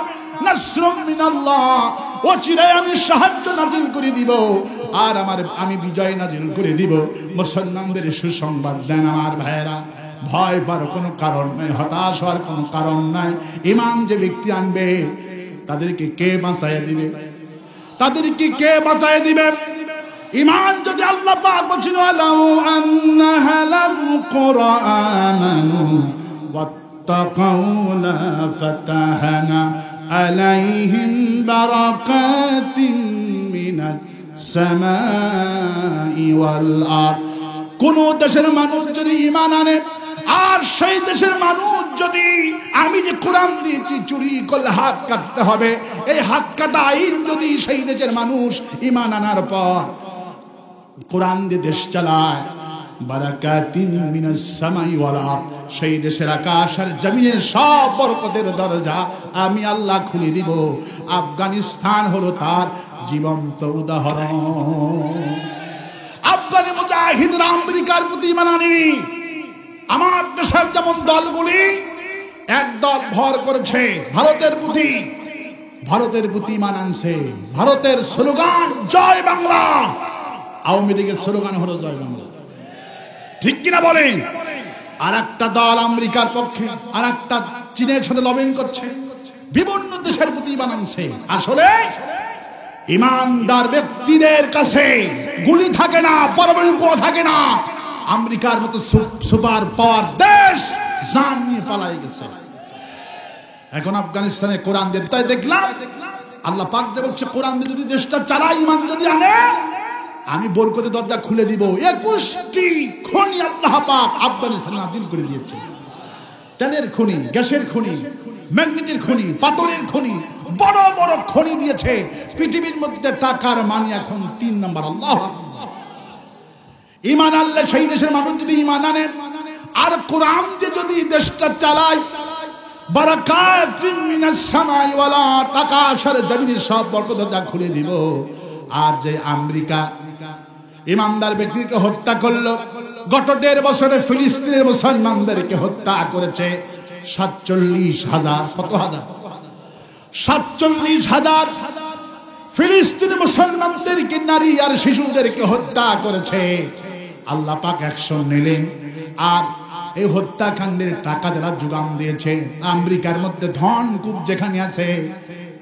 নাসরুম মিনাল্লাহ, অচিরেই আমি সাহায্য নাযিল করে দিব, আর আমি বিজয় নাযিল করে দিব। মুসলমানদের সুসংবাদ দেন। আমার ভাইয়েরা, ভয় পাওয়ার কোনো কারণ নাই, হতাশ হওয়ার কোনো কারণ নাই। ঈমান যে ব্যক্তি আনবে, তাদেরকে কে বাঁচাইয়া দিবে? তাদেরকে কে বাঁচাইয়া দিবে? ঈমান যদি আল্লাহ পাক বলেন, ওয়ালাউ আন্না হালাল কুরআনানু ওয়াত্তাকাউনা ফাতাহনা আলাইহিম বারাকাতিন মিনাস সামাই ওয়াল আরদ। কোন দেশের মানুষ যদি ঈমান আনে, আর সেই দেশের মানুষ যদি, আমি যে কোরআন দিয়েছি চুরি করলে হাত কাটতে হবে, এই হাত কাটা আইন যদি সেই দেশের মানুষ ঈমান আনার পর কোরআন দিয়ে দেশ চালায়, বারাকাতিন মিনাস সামাই ওয়াল আরদ, সেই দেশের আকাশ আর জমিনের সব বরকতের দরজা আমি আল্লাহ খুলে দিব। আফগানিস্তান হলো তার জীবন্ত উদাহরণ। আফগানি মুজাহিদরা আমেরিকার প্রতি ঈমান আনেনি। আমার দেশের যেমন দলগুলি এক দল ভর করেছে ভারতের প্রতি, ভারতের প্রতি ঈমান আনছে। ভারতের স্লোগান জয় বাংলা, আওয়ামী লীগের স্লোগান হলো জয় বাংলা। ঠিক কিনা বলেন? আর একটা দল আমেরিকার পক্ষে, আর একটা চীনের সাথে লবিং করছে, বিভিন্ন দেশের প্রতি ঈমান আনছে। আসলে ঈমানদার ব্যক্তিদের কাছে গুলি থাকে না, পরমাণু থাকে না। আমেরিকার মতো সুপার পাওয়ার দেশ জান নিয়ে পালাই গেছে। এখন আফগানিস্তানে কোরআন দিয়ে, তাই দেখলাম আল্লাহ পাক যে বলছে, কোরআন দিয়ে যদি দেশটা চালায়, ঈমান যদি আনে, আমি বরকতের দরজা খুলে দিব। 21টি খনি আল্লাহ পাক আফগানিস্তানে নাযিল করে দিয়েছে। তেলের খনি, গ্যাসের খনি, ম্যাগনেটের খনি, পাথরের খনি, বড় বড় খনি দিয়েছে। পৃথিবীর মধ্যে টাকার মানি এখন 3 নম্বর। আল্লাহ ঈমান আনলে সেই দেশের মানুষ যদি ঈমান আনে আর কোরআন দিয়ে যদি দেশটা চালায়, বারাকাতুম মিনাস সামাই ওয়াল আরদ, আকাশ আর জমিনের সব বরকত যা খুলে দিব। আর যে আমেরিকা ইমানদার ব্যক্তিকে হত্যা করলো, গত 1.5 বছরে ফিলিস্তিনের মুসলমানদেরকে হত্যা করেছে 47,000। কত হাজার? 47,000 ফিলিস্তিনের মুসলমানদেরকে, নারী আর শিশুদেরকে হত্যা করেছে। আল্লাহ পাক অ্যাকশন নিলেন। আর এই হত্যাকাণ্ডের টাকা যারা যোগান দিয়েছে, আমেরিকার মধ্যে ধন কূপ যেখানে আছে,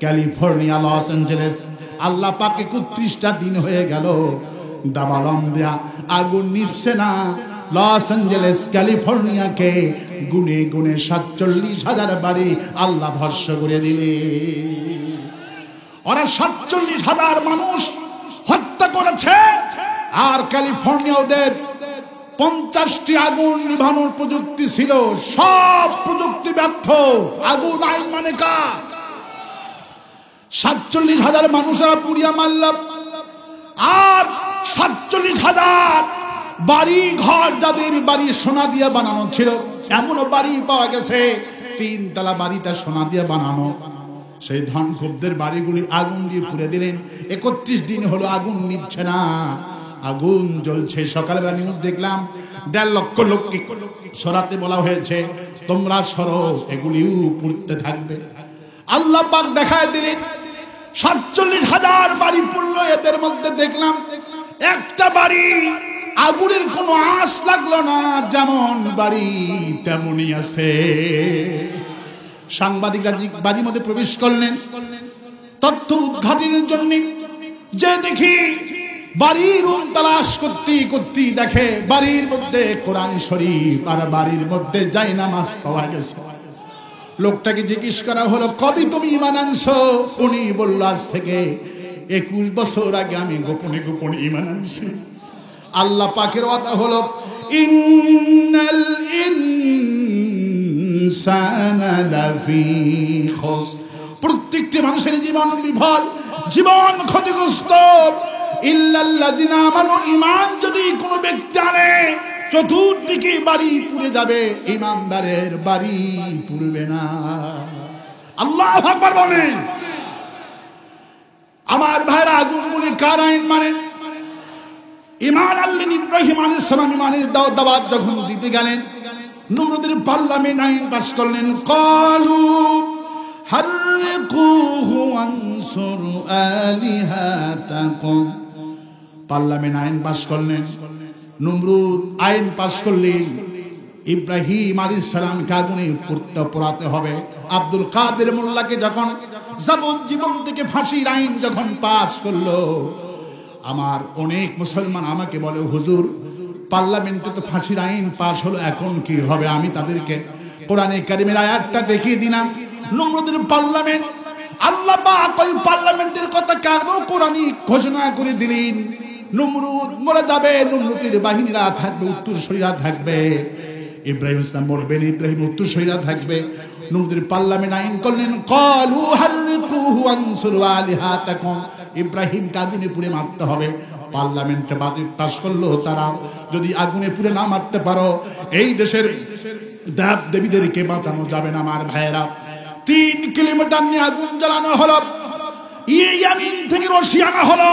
ক্যালিফোর্নিয়া, লস অ্যাঞ্জেলেস, আল্লাহ পাক 31টা দিন হয়ে গেল দাবালম দেয়া আগুন নিভছে না। লস অ্যাঞ্জেলেস, ক্যালিফোর্নিয়াকে গুনে গুনে 47,000 বাড়ি আল্লাহ ভস্ম করে দিলে। ওরা 47,000 মানুষ হত্যা করেছে। আর ক্যালিফোর্নিয়া ওদের 50টি আগুন নিভানোর প্রযুক্তি ছিল, সব প্রযুক্তি ব্যর্থ। আগুন আইন মানে কার? 47,000 মানুষেরা পুড়িয়া মারলাম। আর 47,000 বাড়ি ঘর, যাদের বাড়ি সোনা দিয়ে বানানো ছিল, এমনও বাড়ি পাওয়া গেছে 3 তলা বাড়িটা সোনা দিয়ে বানানো। সেই ধনকুবদের বাড়িগুলি আগুন দিয়ে পুড়ে দিলেন। 31 দিন হলো আগুন নিভছে না, আগুন জ্বলছে। সকালবেলা নিউজ দেখলাম 1.5 লক্ষ লোককে সরাতে বলা হয়েছে, তোমরা সরো, এগুলিও পুড়তে থাকবে। আল্লাহ পাক দেখায় দিলেন 47,000 বাড়ি পুড়লো। এদের মধ্যে দেখলাম একটা বাড়ি আগুনের কোনো আঁচ লাগলো না, যেমন বাড়ি তেমনই আছে। সাংবাদিকরা বাড়ির মধ্যে প্রবেশ করলেন তথ্য উদ্ঘাটনের জন্য। যে দেখি বাড়ির রুম তালাশ করতে করতে দেখে বাড়ির মধ্যে কোরআন শরীফ আর বাড়ির মধ্যে জায়নামাজ পাওয়া গেছে। লোকটাকে জিজ্ঞেস করা হলো, কবে তুমি ঈমান আনছো? উনি বলল, আজ থেকে 21 বছর আগে আমি গোপনে গোপনে ঈমান আনছি। আল্লাহ পাকের ওয়াদা হলো, ইন্নাল ইনসানা লাফি খুসর, প্রত্যেকটি মানুষের জীবন বিফল, জীবন ক্ষতিগ্রস্ত। ইল্লাল্লাযিনা আমানু, ঈমান যদি কোনো ব্যক্তি আনে চতুর্দিকে বাড়ি পুড়ে যাবে, ঈমানদারের বাড়ি পুড়বে না। আল্লাহু আকবার বলেন। আমার ভাইরা, আগুনগুলি কার আইন মানে? ঈমান আনলেন ইব্রাহিম আলাইহিস সালাম। ঈমানের দাওয়াত যখন দিতে গেলেন, নমরুদের পার্লামেন্ট আইন পাস করলেন, ক্বালু হাররিকুহু ওয়ানসুরু আলিহাতাকুম। পার্লামেন্ট আইন পাস করলেন, নমরুদ আইন পাস করলেন, ইব্রাহিম আলাইহিস সালামকে আগুনে পোড়াতে হবে। আব্দুল কাদের মোল্লাকে যখন যাবজ্জীবন থেকে ফাঁসির আইন যখন পাস করলো, আমার অনেক মুসলমান আমাকে বলে, হুজুর পার্লামেন্টে তো ফাঁসির আইন পাস হলো, এখন কি হবে? আমি তাদেরকে কোরআনে কারিমের আয়াতটা দেখিয়ে দিলাম। নমরুদের পার্লামেন্ট, আল্লাহ পাক ওই পার্লামেন্টের কথা কেন কোরআনে ঘোষণা করে দিলেন? নমরুদ মরে যাবে, নমরুদের বাহিনীরা থাকবে, উত্তরসূরিরা থাকবে। ইব্রাহিম ইসলাম মরবেন, ইব্রাহিম উত্তরসূরিরা থাকবে। নমরুদের পার্লামেন্ট আইন করলেন, ক্বালু হাররিকুহু ওয়ানসুরু আলিহাতাকুম। ইব্রাহিমকে আগুনে পুড়ে মারতে হবে। পার্লামেন্টে বাজেট পাস করলো, তারা যদি আগুনে পুড়ে না মারতে পারো, এই দেশের দেব দেবীদেরকে বাঁচানো যাবে না। আমার ভাইয়েরা, 3 কিলোমিটার নিয়ে আগুন জ্বালানো হলো। ইয়ামিন থেকে রশি আনা হলো,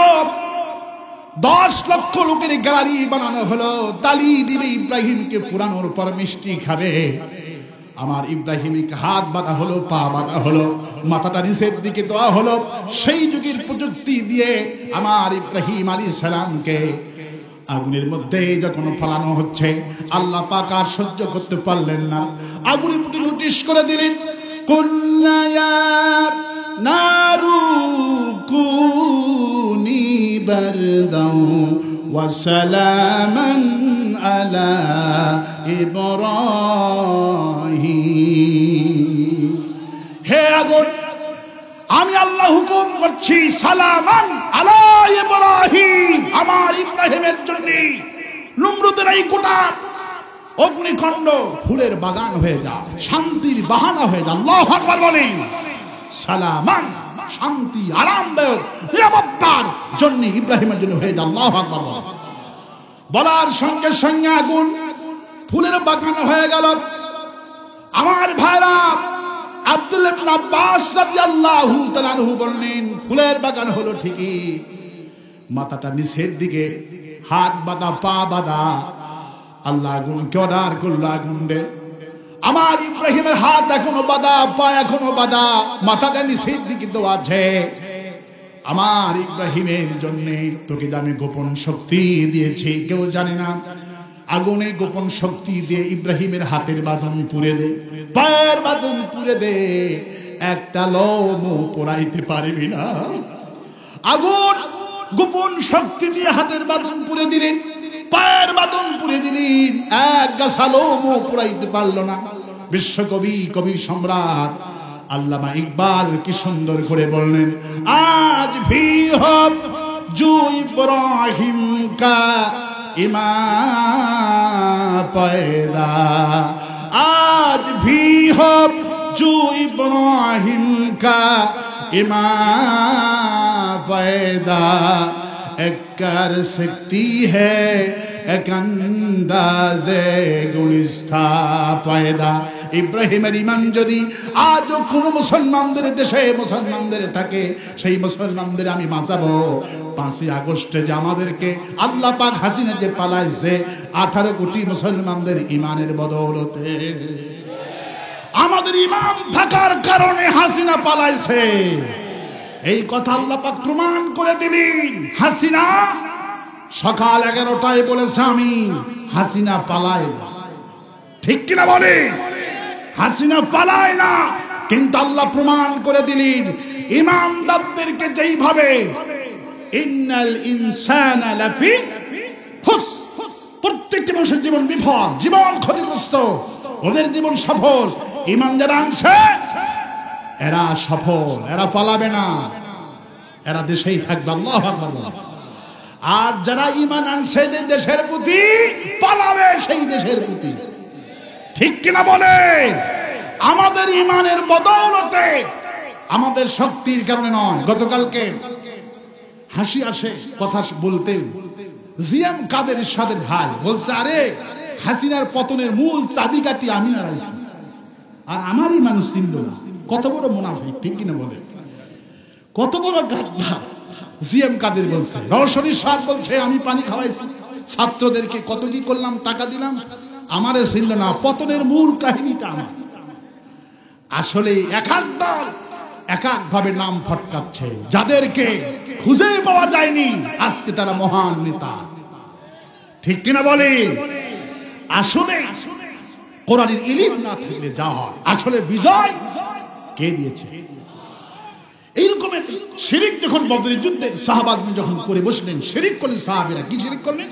10 লক্ষ লোকের গ্যালারি বানানো হলো। তালি দিবে, ইব্রাহিমকে পুরানোর পর মিষ্টি খাবে। আমার ইব্রাহিমকে হাত বাঁধা হলো, পা বাঁধা হলো, মাথাটা নিচের দিকে দেওয়া হলো। সেই যুগের প্রযুক্তি দিয়ে আমার ইব্রাহিম আলাইহিস সালামকে আগুনের মধ্যে যখন ফলানো হচ্ছে, আল্লাহ পাক আর সহ্য করতে পারলেন না, আগুনের প্রতি নোটিশ করে দিলেন, কুল্লা ইয়া নারু কুনি বারদাও ওয়া সালামান আলা ইব্রাহিম। হে আগুন, আমি আল্লাহ হুকুম করছি, সালামান আলা ইব্রাহিম, আমার ইব্রাহিমের জন্য নমরুদের এই গোটা অগ্নিকাণ্ড ফুলের বাগান হয়ে যা, শান্তির বাহানা হয়ে যা। আল্লাহু আকবার বলেন। সালামান, শান্তি, আরামদায়ক, নিরাপত্তার জন্য ইব্রাহিমের জন্য হয়ে যা। আল্লাহু আকবার বলেন। বলার সঙ্গে সঙ্গে আগুন ফুলের বাগান হয়ে গেল। আমার ভাইরা, আব্দুল্লাহ ইবনে আব্বাস রাদিয়াল্লাহু তাআলা আনহু বললেন, ফুলের বাগান হলো ঠিকই, মাথাটা নিচের দিকে, হাত বাঁধা, পা বাঁধা। আল্লাহ আগুনকে অর্ডার করলো, আগুন রে, আমার ইব্রাহিমের হাত এখনো বাঁধা, পা এখনো বাঁধা, মাথাটা নিচের দিকে তো আছে। আমার ইব্রাহিমের জন্য তোকে আমি গোপন শক্তি দিয়েছি, কেউ জানে না। আগুনে গোপন শক্তি দিয়ে ইব্রাহিমের হাতের বাঁধন পুড়ে দে, পায়ের বাঁধন পুড়ে দে, একটা লোমও পোড়াইতে পারবি না। আগুন গোপন শক্তি দিয়ে হাতের বাঁধন পুড়ে দিলেন, পায়ের বাঁধন পুড়ে দিলেন, এক গাছা লোমও পোড়াইতে পারলো না। বিশ্বকবি, কবি সম্রাট আল্লামা ইকবাল কি সুন্দর করে বললেন, আজ ভি হো জো ইব্রাহিম কা ইমাম পয়দা, আজ ভি হো জো ইব্রাহিম কা ইমাম পয়দা, এক কর সকতি হ্যায় এক আন্দাজে গুলিস্তা পয়দা। ইব্রাহিমের ইমান যদি আজও কোনো মুসলমানদের দেশে, মুসলমানদের থাকে, সেই মুসলমানদের আমি বাঁচাবো। 5ই আগস্টে যে আমাদেরকে আল্লাহ পাক হাসিনা যে পালাইছে, 18 কোটি মুসলমানদের ইমানের বদৌলতে, আমাদের ইমান থাকার কারণে হাসিনা পালাইছে। এই কথা আল্লাহ পাক প্রমাণ করে দিলেন। হাসিনা সকাল 11টায় বলেছে, আমি হাসিনা পালাই না। ঠিক কিনা বলে? হাসিনা পালায় না, কিন্তু আল্লাহ প্রমাণ করে দিলেন ইমানদারদেরকে যেইভাবে ইন্নাল ইনসানা লাফি খুসর, প্রত্যেকটি মানুষের জীবন বিপদ, জীবন ক্ষতিগ্রস্ত, ওদের জীবন সফল। ইমান যারা আনছে এরা সফল, এরা পালাবে না, এরা দেশেই থাকবে। আল্লাহু আকবার। আর যারা ইমান আনছে দেশের প্রতি, পালাবে সেই দেশের প্রতি। ঠিক কিনা বলে? আমাদের ইমানের বদৌলতে, আমাদের শক্তির কারণে নয়। গতকালকে হাসি আসে কথা বলতে, জিএম কাদের ইরশাদের ভাই বলছে, আরে হাসিনার পতনের মূল চাবিকাঠি আমি নারাইছি, আর আমার ইমান চিনল না। কত বড় মুনাফিক! ঠিক কিনা বলে? কত বড় গাদ্দার! জিএম কাদের বলছে, রওশনী সাহেব বলছে, আমি পানি খাওয়াইছি ছাত্রদেরকে, কত কি করলাম, টাকা দিলাম, আমারে ছিল না। পতনের মূল কাহিনীটা আমার। আসলে এক এক দল এক এক ভাবে নাম ফটকাচ্ছে, যাদেরকে খুঁজে পাওয়া যায়নি, আজকে তারা মহান নেতা। ঠিক কিনা বলে? আসলে কোরআনের ইলম না থাকলে যা হয়, আসলে বিজয় কে দিয়েছে? এইরকম শিরিক যখন বদরের যুদ্ধে সাহাবাজমি যখন করে বসলেন, শিরিক করলেন সাহাবীরা। কি শিরিক করলেন?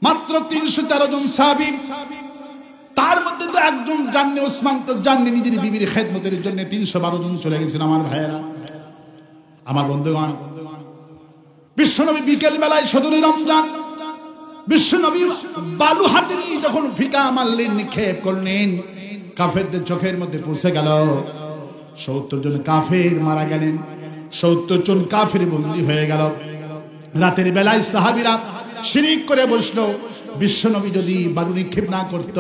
মাত্র 313 জন সাহাবী, তার মধ্যে তো একজন জাননি, ওসমান তো জাননি, নিজের বিবির খেদমতের জন্য 312 জন চলে গেছেন। আমার ভাইয়েরা, আমার বন্ধুগণ, বিশ্বনবী বিকেল বেলায় 17 রমজান বিশ্বনবী বালু হাতে নিয়ে যখন ফিকা মারলেন, নিক্ষেপ করলেন, কাফেরদের চোখের মধ্যে পৌঁছে গেল। 70 জন কাফের মারা গেলেন, 70 জন কাফের বন্দী হয়ে গেল। রাতের বেলায় সাহাবীরা শিরিক করে বসলো, বিশ্বনবী যদি বালু নিক্ষেপ না করত,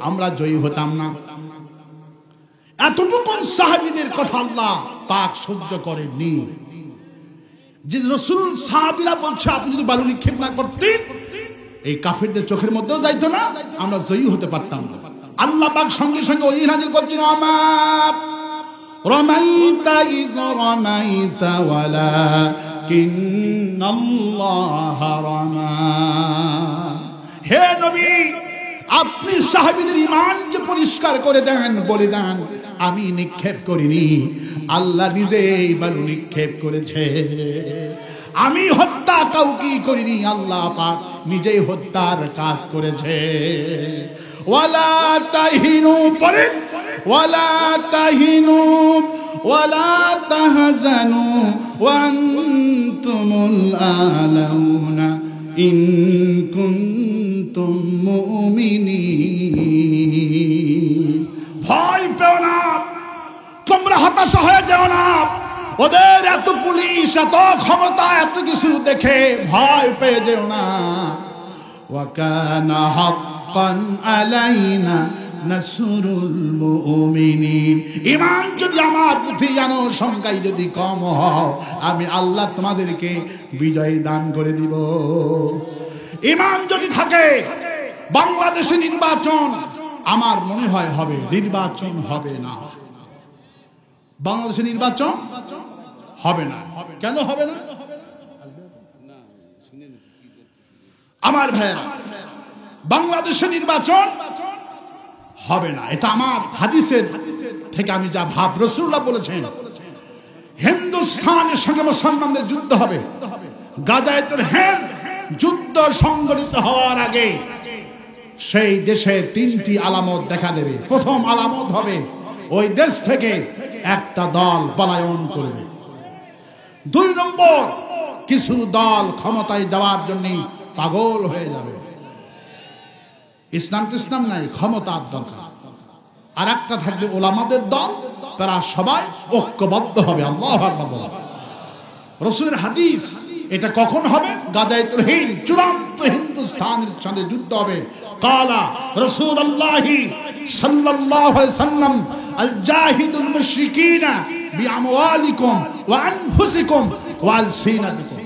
আমরা জয়ী হতাম না। এতটুকু সাহাবীদের কথা আল্লাহ পাক সহ্য করেননি। যে রাসূল সাহাবীরা বলছে, আপনি যদি বালু নিক্ষেপ না করতেন, এই কাফেরদের চোখের মধ্যেও যাইতো না, আমরা জয়ী হতে পারতাম না। আল্লাহ পাক সঙ্গে সঙ্গে ওহী নাযিল করছেন, আমা রামাইতা ইয রামাইতা ওয়ালাকিন্নাল্লাহ রামা। হে নবী, আপনি সাহাবীদের ঈমানকে পরিষ্কার করে দেন, বলে দেন, আমি নিক্ষেপ করিনি, আল্লাহ নিজেই বালু নিক্ষেপ করেছে। আমি হত্যা কাউকে করিনি, আল্লাহ পাক নিজেই হত্যার কাজ করেছে। ওয়ালা তাহিনু, পরে ওয়ালা তাহিনু ওয়ালা তাহজানু ওয়া আনতুমুল আলাউনা ইন কুনতুম মুমিনিন। ভয় পেও না, তোমরা হতাশা হয়ে যাও না। ওদের এত পুলিশ, এত ক্ষমতা, এত কিছু দেখে ভয় পেয়ে যেও না। ওয়া কানা হাক্কান আলাইনা নাসরুল মুমিনিন। ঈমান যদি আমার প্রতি জানো সংখ্যায় যদি কম হও, আমি আল্লাহ তোমাদেরকে বিজয় দান করে দিব। ঈমান যদি থাকে, বাংলাদেশে নির্বাচন আমার মনে হয় হবে, নির্বাচন হবে না। বাংলাদেশে নির্বাচন হবে না। কেন হবে না? আমার ভাইরা, বাংলাদেশে নির্বাচন হবে না, এটা আমার হাদিসের থেকে আমি যা ভাব। রাসূলুল্লাহ বলেছেন হিন্দুস্তানের সঙ্গে মুসলমানদের যুদ্ধ হবে। গাজায়েতুল হিন্দ যুদ্ধ সংঘটিত হওয়ার আগে সেই দেশে তিনটি আলামত দেখা দেবে। প্রথম আলামত হবে ওই দেশ থেকে একটা দল পলায়ন করবে। 2 নম্বর, কিছু দল ক্ষমতায় যাওয়ার জন্য পাগল হয়ে যাবে। ইসলাম নাই, ক্ষমতার দরকার। আর একটা থাকবে ওলামাদের দল, তারা সবাই ঐক্যবদ্ধ হবে। আল্লাহু আকবার। রাসূলের হাদিস, এটা কখন হবে? গাজায়েতুল হিন্দ, চূড়ান্ত হিন্দুস্তানের সাথে যুদ্ধ হবে। কালা রাসূলুল্লাহ সাল্লাল্লাহু আলাইহি ওয়াসাল্লাম আল জাহিদুল মুশরিকিনা বিআমওয়ালিকুম ওয়া আনফুসিকুম ওয়া আলসিনাতিকুম।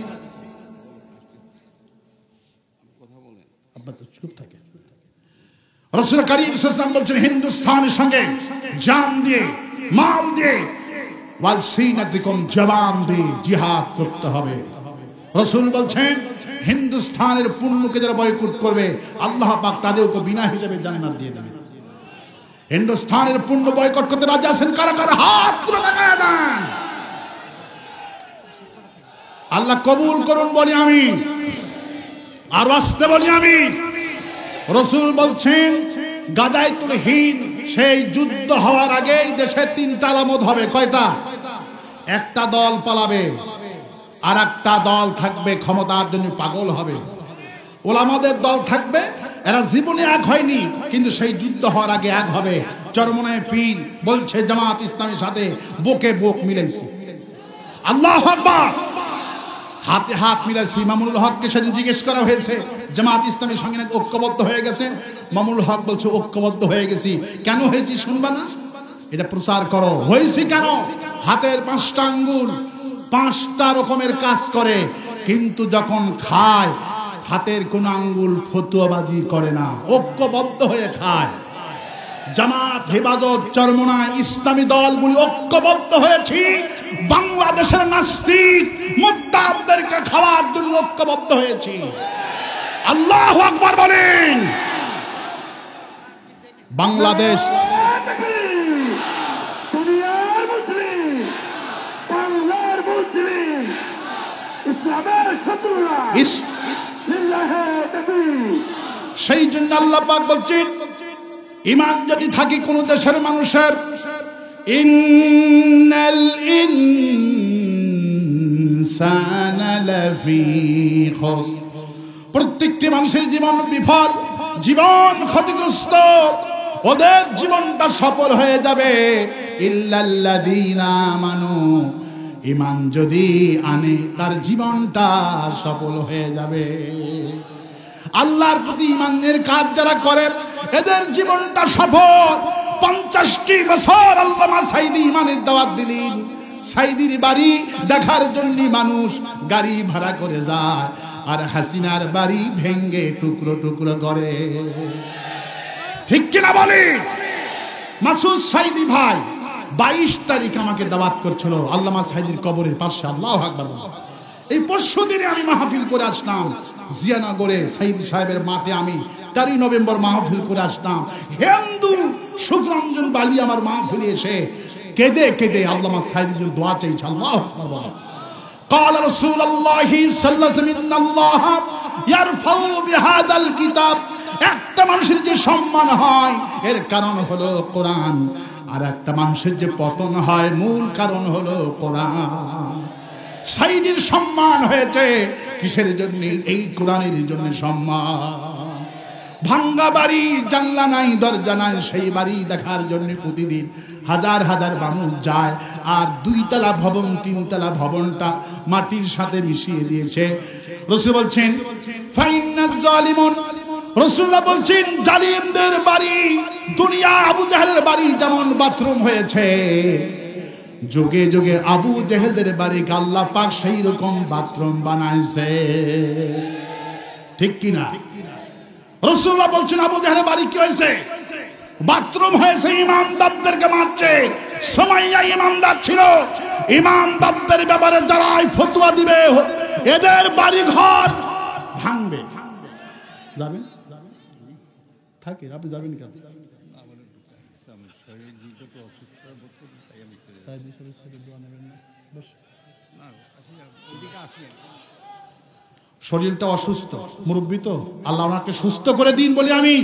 রাসূল কারীম সাল্লাল্লাহু আলাইহি ওয়াসাল্লাম বলেছেন হিন্দুস্তানের সঙ্গে জান দিয়ে, মাল দিয়ে, ওয়া আলসিনাতিকুম, জবান দিয়ে জিহাদ করতে হবে। রাসূল বলছেন হিন্দুস্তানের পণ্যকে যারা বয়কট করবে, আল্লাহ পাক তাদেরকে বিনা হিসাবে জান্নাত দিয়ে দেবে। হিন্দুস্তানের পণ্য বয়কট করতে রাজি আছেন কারা কারা? হাত তুলে দেখায় দেন। আল্লাহ কবুল করুন বলি আমিন, আর আসতে বলি আমিন। রাসূল বলছেন গাজায়েতুল হিন্দ সেই যুদ্ধ হওয়ার আগেই দেশে 3টা আলামত হবে। কয়টা? একটা দল পালাবে, আর একটা দল থাকবে ক্ষমতার জন্য পাগল হবে। ওলামাদের দল থাকবে, এরা জীবনে এক হয়নি, কিন্তু সেই যুদ্ধ হওয়ার আগে এক হবে। চরমনায় পীর বলছে জামাত ইসলামের সাথে বুকে বুক মিলাইছি। আল্লাহু আকবার। হাতে হাত মিলাইছি। মামুনুল হককে সেদিন জিজ্ঞেস করা হয়েছে জামাত ইসলামের সঙ্গে নাকি ঐক্যবদ্ধ হয়ে গেছে। মামুনুল হক বলছে ঐক্যবদ্ধ হয়ে গেছি। কেন হয়েছি শুনবা না? এটা প্রচার করো। হয়েছি কেন? হাতের 5টা আঙ্গুল 5টা রকমের কাজ করে, কিন্তু যখন খায় হাতের কোন আঙ্গুল ফতুয়াবাজি করে না, ঐক্যবদ্ধ হয়ে খায়। জামাত, হেফাজত, চরমনা, ইসলামী দলগুলি ঐক্যবদ্ধ হয়েছি বাংলাদেশের নাস্তিক মুদ্দাবদেরকে খাওয়ার জন্য ঐক্যবদ্ধ হয়েছি। আল্লাহু আকবার বলেন। বাংলাদেশ সেই জন্য আল্লাহ পাক বলছেন ঈমান যদি থাকে কোন দেশের মানুষের, ইন্নাল ইনসানা লাফি খুসর, প্রত্যেকটি মানুষের জীবন বিফল, জীবন ক্ষতিগ্রস্ত, ওদের জীবনটা সফল হয়ে যাবে। ইল্লাল্লাযীনা আমানু, ঈমান যদি আনে তার জীবনটা সফল হয়ে যাবে। আল্লাহর প্রতি ঈমানের কাজ যারা করে এদের জীবনটা সফল। 50টি বছর আল্লামা সাঈদী ঈমানের দাওয়াত দিলেন। সাঈদীর বাড়ি দেখার জন্য মানুষ গাড়ি ভাড়া করে যায়, আর হাসিনার বাড়ি ভেঙ্গে টুকরো টুকরো করে। ঠিক কিনা বলি? মাসুদ সাঈদী ভাই 22 তারিখ আমাকে দাওয়াত করছিল আল্লামা সাঈদীর কবরের পাশে। আল্লাহু আকবার। এই পরশুদিনে আমি মাহফিল করে আসলাম জিয়ানগরে সাঈদী সাহেবের মাঠে। আমি 4 নভেম্বর মাহফিল করে আসলাম। হিন্দু সুখরঞ্জন বালি আমার মাহফিলে এসে কেঁদে কেঁদে আল্লামা সাঈদীর জন্য দোয়া চাইছে। আল্লাহু আকবার। قال رسول الله صلى الله عليه وسلم ان الله يرفع بهذا الكتاب, একটা মানুষের যে সম্মান হয় এর কারণ হলো কোরআন, আর একটা মানুষের যে পতন হয় মূল কারণ হলো কোরআন। সাঈদীর সম্মান হয়েছে কিসের জন্য? এই কোরআনের জন্য সম্মান। ভাঙ্গা বাড়ি, জানলা নাই, দরজা নাই, সেই বাড়ি দেখার জন্য প্রতিদিন হাজার হাজার মানুষ যায়। আর 2 তলা ভবন, 3 তলা ভবনটা মাটির সাথে মিশিয়ে দিয়েছে। রাসূল বলছেন ফাইন্নাজ জালিমুন রাসূলুল্লাহ বলছেন জালিমদের বাড়ি দুনিয়া আবু জাহেলের বাড়ি যেমন বাথরুম হয়েছে, যুগে যুগে আবু জাহেলদের বাড়িকে আল্লাহ পাক সেই রকম বাথরুম বানাইছে। ঠিক কিনা? রাসূলুল্লাহ বলছেন আবু জাহেলের বাড়ি কি হয়েছে? বাথরুম হয়েছে। ইমামদারদেরকে মারছে। সুমাইয়া ইমামদার ছিল। ইমামদারদের ব্যাপারে যারা ফতোয়া দিবে এদের বাড়ি ঘর ভাঙবে। যাবেন? থাকে আপনি যাবেন কেন? শরীরটা অসুস্থ, মুরব্বী তো, আল্লাহ ওনাকে সুস্থ করে দিন বলি আমি।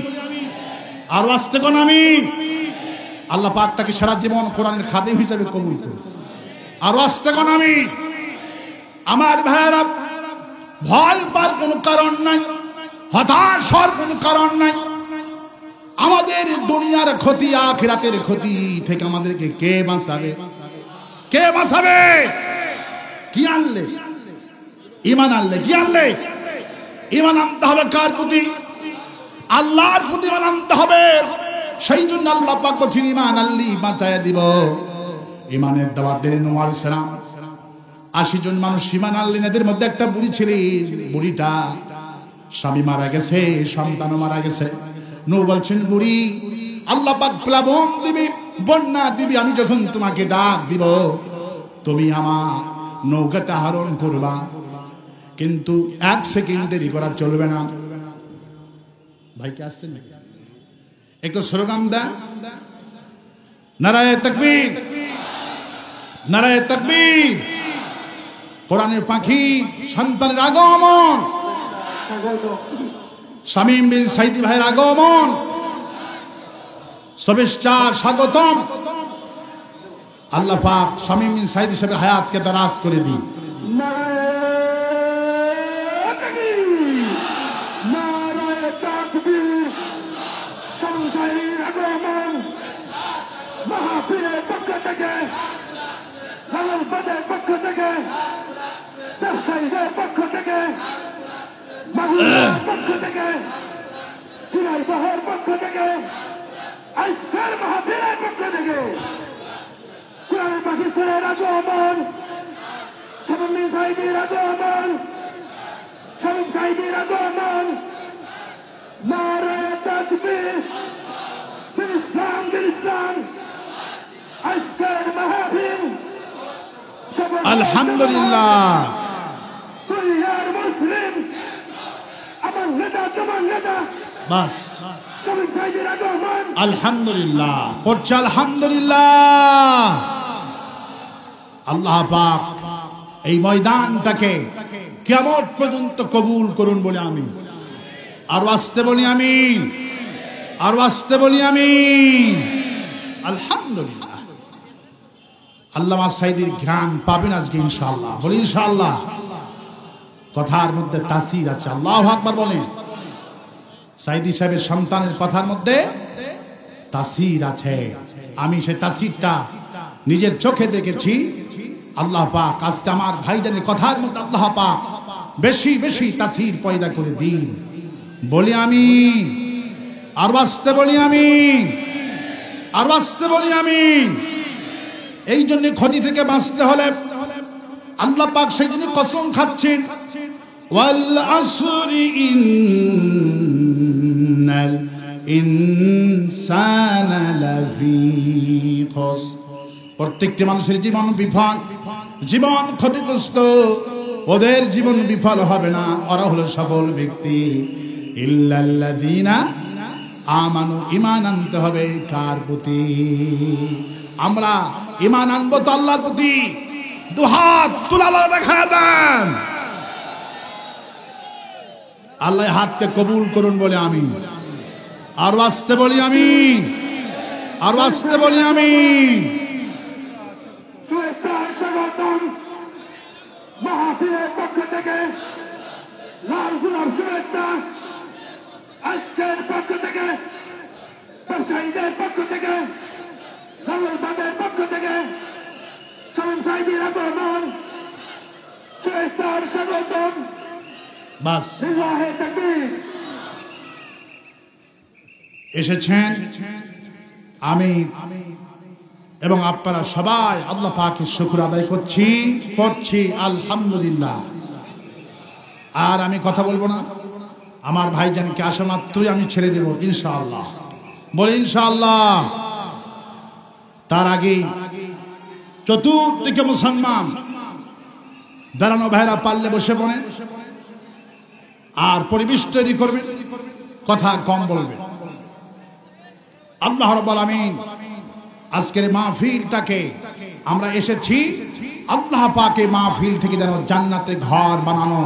আর আসতে কোন আমি আল্লাহ পাক তাকে সারা জীবন কোরআনের খাদিম হিসেবে কবুল করুন। আর আসতে কোন আমি। আমার ভাইয়েরা, ভয় পাওয়ার কোনো কারণ নাই, হতাশ হওয়ার কোনো কারণ নাই। আমাদের দুনিয়ার ক্ষতি আখিরাতের ক্ষতি থেকে আমাদেরকে কে বাঁচাবে? কে বাঁচাবে? কি আনলে? ঈমান আনলে। কি আনলে? ঈমান আনতে হবে কার প্রতি? আল্লাহর প্রতি ঈমান আনতে হবে। সেই জন্য আল্লাহ পাক বলেন ঈমান আনলি বাঁচায়া দিব। ঈমানের দাওয়াত দিলেন নূহ আলাইহিস সালাম। 80 জন মানুষ ঈমান আনলেন। এদের মধ্যে একটা বুড়ি ছিলেন। বুড়িটা স্বামী মারা গেছে, সন্তানও মারা গেছে। নূহ বলছেন বুড়ি, আল্লাহ পাক প্লাবন দিবি, বন্যা দিবি, আমি যখন তোমাকে ডাক দিব তুমি আমার নৌকাতে আরোহণ করবা, কিন্তু 1 সেকেন্ড দেরি করা চলবে না। ভাই কে আসছেন নাকি? একটু স্লোগান দেন, নারায়ে তাকবীর, নারায়ে তাকবীর। কোরআনের পাখি সন্তানের আগমন, শামীম বিন সাইদি ভাইয়ের আগমন, শুভেচ্ছা স্বাগতম। আল্লাহ পাক শামীম বিন সাইদি সাহেবের হায়াতকে দারাজ করে দিন। মাহফিলের পক্ষ থেকে, বাদের পক্ষ থেকে, ব্যবসায়ীদের পক্ষ থেকে, বাংলার পক্ষ থেকে, ঝিনাইদহের পক্ষ থেকে, আজকের মাহফিলের পক্ষ থেকে কোরআন পাকিস্তানের আগমন, শামীম বিন সাইদির আগমন, শামীম সাইদির আগমন, নারায়ে তাকবীর, ইসলাম ইসলাম। আজকের মাহফিল আলহামদুলিল্লাহ। দুনিয়ার মুসলিম, আমার নেতা তোমার নেতা, বাস শামীম সাইদির আগমন। আলহামদুলিল্লাহ পড়ছে আলহামদুলিল্লাহ। আল্লাহ পাক এই ময়দানটাকে কিয়ামত পর্যন্ত কবুল করুন বলে আমি আর আসতে বলি আমিন, আর আসতে বলি আমিন। আলহামদুলিল্লাহ। আল্লামা সাইদির ঘ্রাণ পাবেন আজকে ইনশাআল্লাহ। বলি ইনশাআল্লাহ। কথার মধ্যে তাসির আছে। আল্লাহু আকবার বলেন। সাইদি সাহেবের সন্তানের কথার মধ্যে তাসির আছে। আমি সেই তাসিরটা নিজের চোখে দেখেছি। আল্লাহ পাক আজকে আমার ভাইজানের কথার মধ্যে আল্লাহ পাক বেশি বেশি তাসির পয়দা করে দিন বলি আমিন, আর বাঁচতে বলি আমিন, আর বাঁচতে বলি আমিন। এই জন্য ক্ষতি থেকে বাঁচতে হলে আল্লাহ পাক সেই জন্য কসম খাচ্ছেন, ওয়াল আসরি ইন্নাল ইনসানা লাফি খুসর। প্রত্যেকটি মানুষের জীবন বিফল, জীবন ক্ষতিগ্রস্ত। ওদের জীবন বিফল হবে না, ওরা হলো সফল ব্যক্তি। ইল্লাল্লাযীনা আমানু, ঈমান আনতে হবে কার প্রতি? আমরা ঈমান আনবো তো আল্লাহর প্রতি। দুহাত তুলে দেখা দেন। আল্লাহ হাতকে কবুল করুন বলে আমি আর আসতে বলি আমি, আর আসতে বলি আমি। স্বাগতম মাহফিলের পক্ষ থেকে লাল গোলাপ শুভেচ্ছা। আজকের পক্ষ থেকে, ব্যবসায়ীদের পক্ষ থেকে, বাদের পক্ষ থেকে, শামীম সাইদির আগমন, শুভেচ্ছার স্বাগতম। বাস লিল্লাহি তাকবীর। এসেছেন, আমি এবং আপনারা সবাই আল্লাহ পাকের শুকর আদায় করছি আলহামদুলিল্লাহ। আর আমি কথা বলবো না, আমার ভাইজানকে আসা মাত্রই আমি ছেড়ে দেব ইনশাআল্লাহ। বলে ইনশাআল্লাহ। তার আগে চতুর্দিকে মুসলমান দাঁড়ানো ভাইরা পারলে বসে পড়েন, আর পরিবেশ তৈরি করবেন, কথা কম বলবেন। আল্লাহ রাব্বুল আমিন আজকের মাহফিলটাকে আমরা এসেছি আল্লাহ পাকে মাহফিল থেকে যেন জান্নাতে ঘর বানানো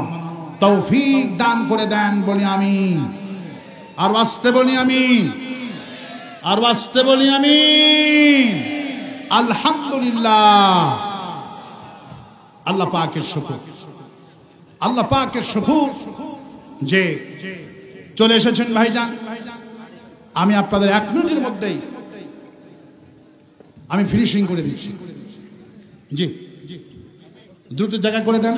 তৌফিক দান করে দেন, বলি আমিন। আর বাঁচতে বলি আমিন, আর বাঁচতে বলি আমিন। আলহামদুলিল্লাহ। আল্লাহ পাকের শুকর, আল্লাহ পাকের শুকর যে চলে এসেছেন ভাইজান। আমি আপনাদের 1 মিনিটের মধ্যেই আমি ফিনিশিং করে দিচ্ছি। জি দ্রুত জায়গা করে দেন।